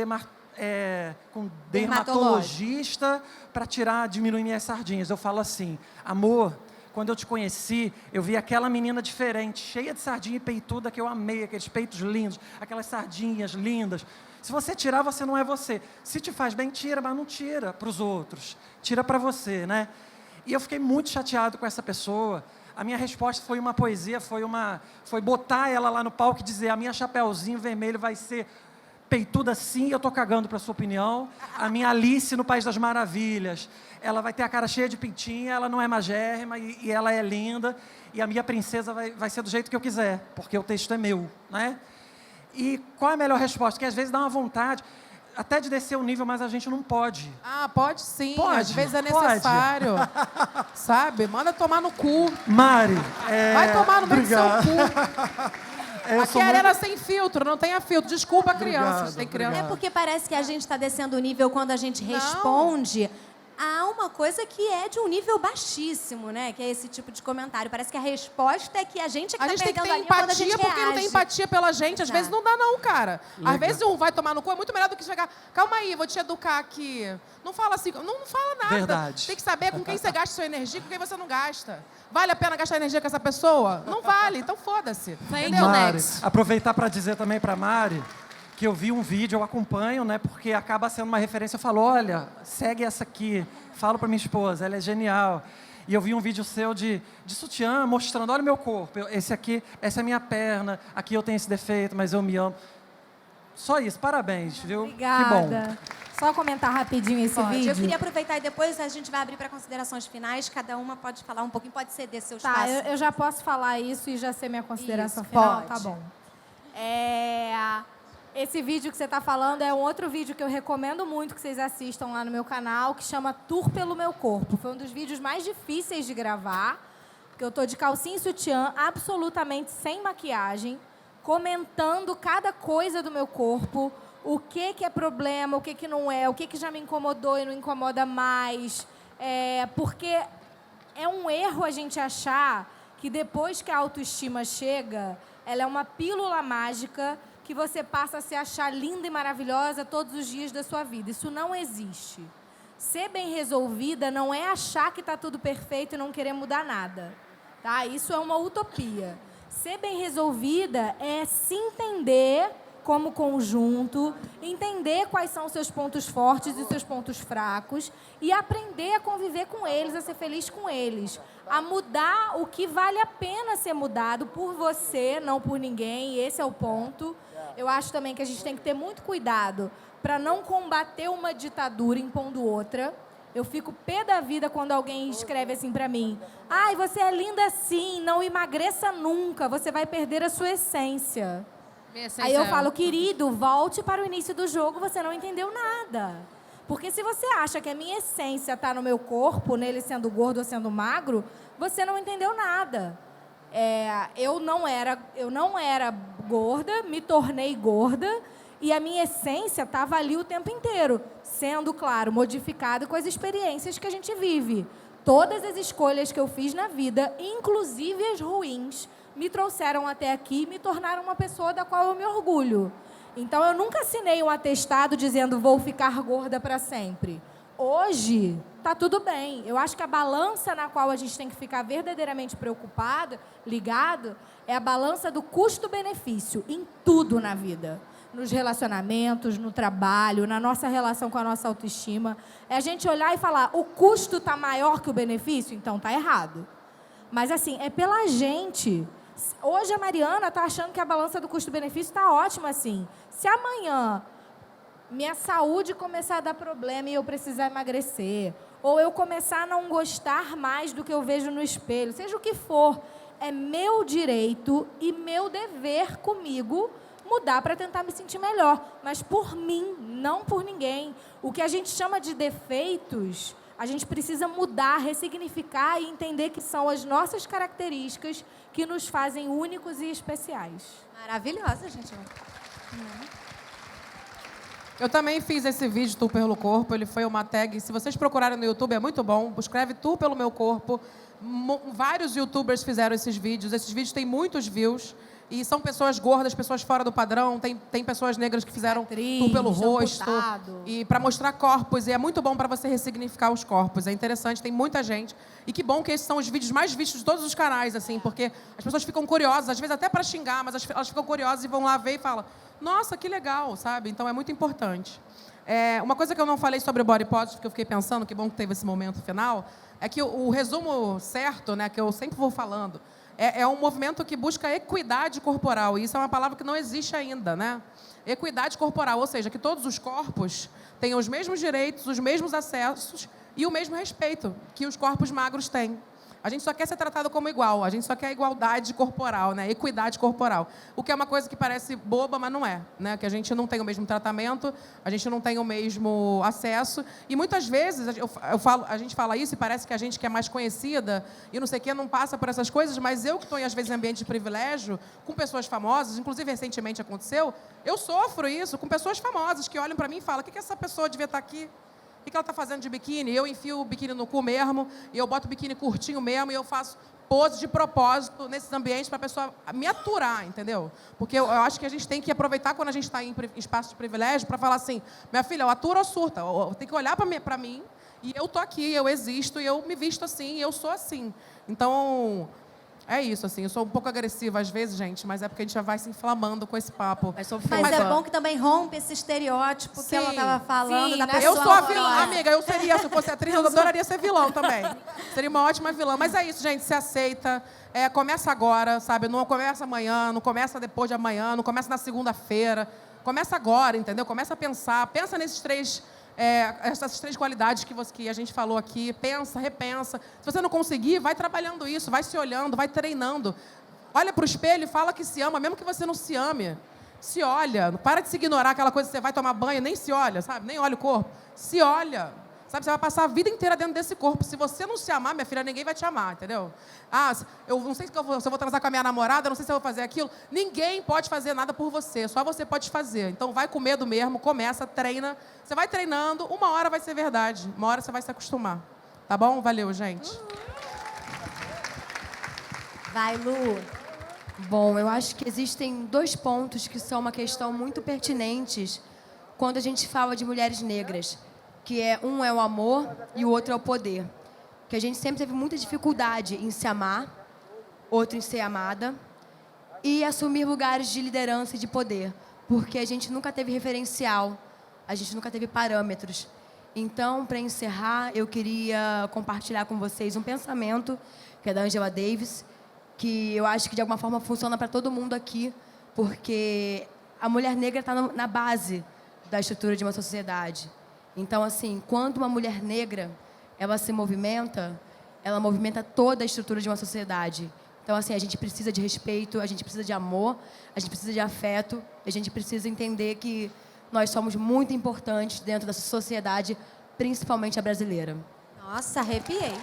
com dermatologista para diminuir minhas sardinhas. Eu falo assim, amor, quando eu te conheci, eu vi aquela menina diferente, cheia de sardinha e peituda, que eu amei, aqueles peitos lindos, aquelas sardinhas lindas. Se você tirar, você não é você. Se te faz bem, tira, mas não tira para os outros. Tira para você, né? E eu fiquei muito chateado com essa pessoa. A minha resposta foi uma poesia, foi botar ela lá no palco e dizer, a minha Chapeuzinho Vermelho vai ser peituda sim, eu estou cagando para a sua opinião. A minha Alice no País das Maravilhas, ela vai ter a cara cheia de pintinha, ela não é magérrima e ela é linda. E a minha princesa vai ser do jeito que eu quiser, porque o texto é meu, né? E qual é a melhor resposta? Que às vezes dá uma vontade até de descer o nível, mas a gente não pode. Pode sim. Pode, às vezes é pode. necessário. Sabe? Manda tomar no cu. Mari, Vai tomar no meio do seu obrigado. cu. Eu Aqui sou é arena muito- sem filtro, não tenha filtro. Desculpa, crianças. Obrigado, Tem criança. É porque parece que a gente está descendo o nível quando a gente responde a uma coisa que é de um nível baixíssimo, né? Que é esse tipo de comentário. Parece que a resposta é que a gente é que A tá gente tem que perdendo ter a linha quando a gente empatia, porque não tem reage. empatia pela gente. Às Exato. vezes não dá, não, cara. Legal. Às vezes um vai tomar no cu, é muito melhor do que chegar. Calma aí, vou te educar aqui. Não fala assim, não fala nada. Verdade. Tem que saber com quem você gasta sua energia e com quem você não gasta. Vale a pena gastar energia com essa pessoa? Não vale, então foda-se. Entendeu? Mari, aproveitar para dizer também para Mari que eu vi um vídeo, eu acompanho, né? Porque acaba sendo uma referência. Eu falo, olha, segue essa aqui. Falo para minha esposa, ela é genial. E eu vi um vídeo seu de sutiã, mostrando, olha o meu corpo. Esse aqui, essa é a minha perna. Aqui eu tenho esse defeito, mas eu me amo. Só isso, parabéns, viu? Obrigada. Que bom. Só comentar rapidinho esse Pode. vídeo. Eu queria aproveitar e depois a gente vai abrir para considerações finais. Cada uma pode falar um pouquinho, pode ceder seu Tá, espaço. eu já posso falar isso e já ser minha consideração Isso, final? pode. Tá bom. Esse vídeo que você está falando é um outro vídeo que eu recomendo muito que vocês assistam lá no meu canal, que chama Tour pelo Meu Corpo. Foi um dos vídeos mais difíceis de gravar, porque eu tô de calcinha e sutiã, absolutamente sem maquiagem, comentando cada coisa do meu corpo, o que é problema, o que não é, o que já me incomodou e não incomoda mais. Porque é um erro a gente achar que depois que a autoestima chega, ela é uma pílula mágica que você passa a se achar linda e maravilhosa todos os dias da sua vida. Isso não existe. Ser bem resolvida não é achar que está tudo perfeito e não querer mudar nada. Tá? Isso é uma utopia. Ser bem resolvida é se entender como conjunto, entender quais são os seus pontos fortes e os seus pontos fracos e aprender a conviver com eles, a ser feliz com eles, a mudar o que vale a pena ser mudado por você, não por ninguém, e esse é o ponto. Eu acho também que a gente tem que ter muito cuidado para não combater uma ditadura impondo outra. Eu fico pé da vida quando alguém escreve assim para mim: ai, você é linda assim, não emagreça nunca, você vai perder a sua essência. Aí eu falo, querido, volte para o início do jogo, você não entendeu nada. Porque se você acha que a minha essência está no meu corpo, nele sendo gordo ou sendo magro, você não entendeu nada. Eu não era gorda, me tornei gorda, e a minha essência estava ali o tempo inteiro, sendo, claro, modificada com as experiências que a gente vive. Todas as escolhas que eu fiz na vida, inclusive as ruins, me trouxeram até aqui e me tornaram uma pessoa da qual eu me orgulho. Então, eu nunca assinei um atestado dizendo vou ficar gorda para sempre. Hoje, está tudo bem. Eu acho que a balança na qual a gente tem que ficar verdadeiramente preocupado, ligado, é a balança do custo-benefício em tudo na vida. Nos relacionamentos, no trabalho, na nossa relação com a nossa autoestima. É a gente olhar e falar, o custo está maior que o benefício? Então, está errado. Mas, assim, é pela gente. Hoje a Mariana está achando que a balança do custo-benefício está ótima assim. Se amanhã minha saúde começar a dar problema e eu precisar emagrecer, ou eu começar a não gostar mais do que eu vejo no espelho, seja o que for, é meu direito e meu dever comigo mudar para tentar me sentir melhor. Mas por mim, não por ninguém. O que a gente chama de defeitos, a gente precisa mudar, ressignificar e entender que são as nossas características que nos fazem únicos e especiais. Maravilhosa, gente. Eu também fiz esse vídeo, Tour pelo Corpo. Ele foi uma tag. Se vocês procurarem no YouTube, é muito bom. Escreve Tour pelo Meu Corpo. Vários youtubers fizeram esses vídeos. Esses vídeos têm muitos views. E são pessoas gordas, pessoas fora do padrão. Tem pessoas negras que fizeram Tour pelo rosto. E para mostrar corpos. E é muito bom para você ressignificar os corpos. É interessante, tem muita gente. E que bom que esses são os vídeos mais vistos de todos os canais, assim, porque as pessoas ficam curiosas, às vezes até para xingar, mas elas ficam curiosas e vão lá ver e falam, nossa, que legal, sabe? Então é muito importante. Uma coisa que eu não falei sobre o body positive, que eu fiquei pensando, que bom que teve esse momento final, é que o resumo certo, né, que eu sempre vou falando, é um movimento que busca equidade corporal. E isso é uma palavra que não existe ainda, né? Equidade corporal, ou seja, que todos os corpos tenham os mesmos direitos, os mesmos acessos e o mesmo respeito que os corpos magros têm. A gente só quer ser tratado como igual, a gente só quer igualdade corporal, né? Equidade corporal. O que é uma coisa que parece boba, mas não é, né? Que a gente não tem o mesmo tratamento, a gente não tem o mesmo acesso. E muitas vezes a gente fala isso e parece que a gente que é mais conhecida e não sei o quê, não passa por essas coisas, mas eu que estou, às vezes, em ambiente de privilégio, com pessoas famosas, inclusive recentemente aconteceu, eu sofro isso com pessoas famosas que olham para mim e falam, o que essa pessoa devia estar aqui? O que ela está fazendo de biquíni? Eu enfio o biquíni no cu mesmo, e eu boto o biquíni curtinho mesmo, e eu faço pose de propósito nesses ambientes para a pessoa me aturar, entendeu? Porque eu acho que a gente tem que aproveitar quando a gente está em espaço de privilégio para falar assim, minha filha, ou atura ou surta, tem que olhar para mim, e eu tô aqui, eu existo, e eu me visto assim, e eu sou assim. Então, é isso, assim, eu sou um pouco agressiva às vezes, gente, mas é porque a gente já vai se inflamando com esse papo. Mas é bom que também rompe esse estereótipo que ela estava falando da né? pessoa. Eu sou a vilã, amiga, eu seria, se eu fosse atriz, eu adoraria ser vilão também. Seria uma ótima vilã. Mas é isso, gente, se aceita. Começa agora, sabe? Não começa amanhã, não começa depois de amanhã, não começa na segunda-feira. Começa agora, entendeu? Começa a pensar. Pensa nesses essas 3 qualidades que a gente falou aqui. Pensa, repensa. Se você não conseguir, vai trabalhando isso, vai se olhando, vai treinando. Olha para o espelho e fala que se ama, mesmo que você não se ame. Se olha. Para de se ignorar aquela coisa que você vai tomar banho, nem se olha, sabe? Nem olha o corpo. Se olha. Sabe, você vai passar a vida inteira dentro desse corpo. Se você não se amar, minha filha, ninguém vai te amar, entendeu? Eu não sei se eu vou transar com a minha namorada, não sei se eu vou fazer aquilo. Ninguém pode fazer nada por você, só você pode fazer. Então vai com medo mesmo, começa, treina. Você vai treinando, uma hora vai ser verdade. Uma hora você vai se acostumar. Tá bom? Valeu, gente. Vai, Lu. Bom, eu acho que existem 2 pontos que são uma questão muito pertinentes quando a gente fala de mulheres negras, que um é o amor e o outro é o poder. Que a gente sempre teve muita dificuldade em se amar, outro em ser amada, e assumir lugares de liderança e de poder, porque a gente nunca teve referencial, a gente nunca teve parâmetros. Então, para encerrar, eu queria compartilhar com vocês um pensamento, que é da Angela Davis, que eu acho que de alguma forma funciona para todo mundo aqui, porque a mulher negra está na base da estrutura de uma sociedade. Então, assim, quando uma mulher negra ela se movimenta, ela movimenta toda a estrutura de uma sociedade. Então, assim, a gente precisa de respeito, a gente precisa de amor, a gente precisa de afeto, a gente precisa entender que nós somos muito importantes dentro da sociedade, principalmente a brasileira. Nossa, arrepiei.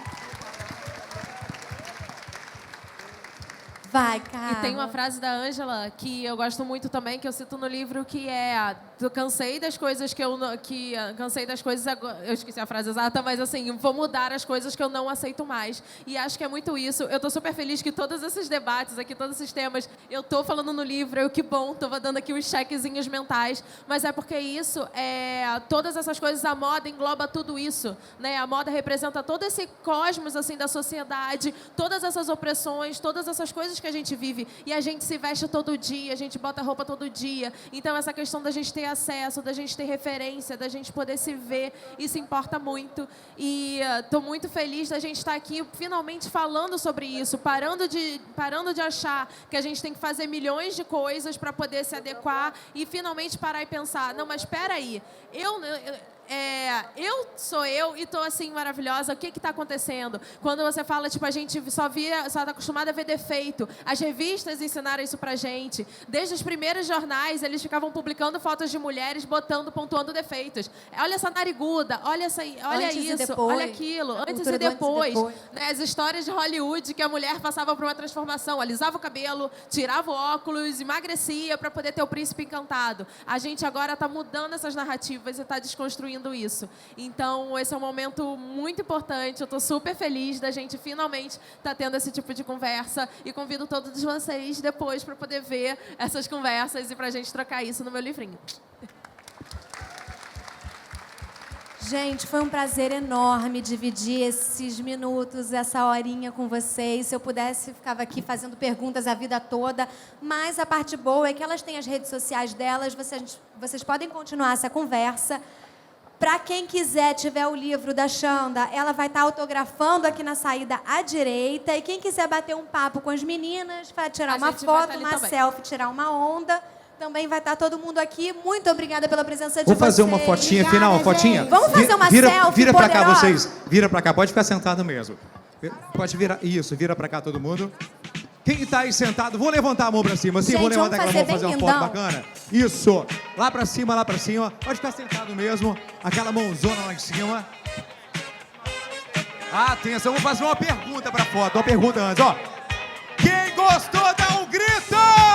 Vai, cara. E tem uma frase da Ângela que eu gosto muito também, que eu cito no livro, que é: eu cansei das coisas cansei das coisas agora, eu esqueci a frase exata, mas assim, vou mudar as coisas que eu não aceito mais. E acho que é muito isso. Eu tô super feliz que todos esses debates aqui, todos esses temas, eu tô falando no livro, que bom, tô dando aqui os chequezinhos mentais, mas é porque isso, todas essas coisas, a moda engloba tudo isso, né? A moda representa todo esse cosmos, assim, da sociedade, todas essas opressões, todas essas coisas que a gente vive, e a gente se veste todo dia, a gente bota roupa todo dia. Então, essa questão da gente ter acesso, da gente ter referência, da gente poder se ver, isso importa muito. E estou muito feliz da gente estar aqui finalmente falando sobre isso, parando de achar que a gente tem que fazer milhões de coisas para poder se adequar e finalmente parar e pensar: não, mas espera aí, eu sou eu e tô assim maravilhosa, o que está acontecendo? Quando você fala, tipo, a gente só está acostumada a ver defeito. As revistas ensinaram isso pra gente. Desde os primeiros jornais, eles ficavam publicando fotos de mulheres, pontuando defeitos. Olha essa nariguda, olha isso, olha aquilo, antes e depois. Né, as histórias de Hollywood, que a mulher passava por uma transformação, alisava o cabelo, tirava o óculos, emagrecia para poder ter o príncipe encantado. A gente agora está mudando essas narrativas e está desconstruindo isso. Então, esse é um momento muito importante. Eu estou super feliz da gente finalmente estar tendo esse tipo de conversa e convido todos vocês depois para poder ver essas conversas e para a gente trocar isso no meu livrinho. Gente, foi um prazer enorme dividir esses minutos, essa horinha com vocês. Se eu pudesse, ficava aqui fazendo perguntas a vida toda. Mas a parte boa é que elas têm as redes sociais delas. Vocês podem continuar essa conversa. Para quem quiser, tiver o livro da Xanda, ela vai estar autografando aqui na saída à direita. E quem quiser bater um papo com as meninas, para tirar uma foto, uma selfie, tirar uma onda, também vai estar todo mundo aqui. Muito obrigada pela presença de vocês. Vamos fazer uma fotinha final, uma fotinha? Vamos fazer uma selfie. Vira para cá vocês. Vira para cá, pode ficar sentado mesmo. Pode virar, isso, vira para cá todo mundo. Quem está aí sentado, vou levantar a mão para cima, assim, vou levantar aquela mão, fazer uma foto bacana. Isso, lá para cima, pode ficar sentado mesmo, aquela mãozona lá em cima. Atenção, vamos fazer uma pergunta para a foto, uma pergunta antes, ó. Quem gostou, dá um grito!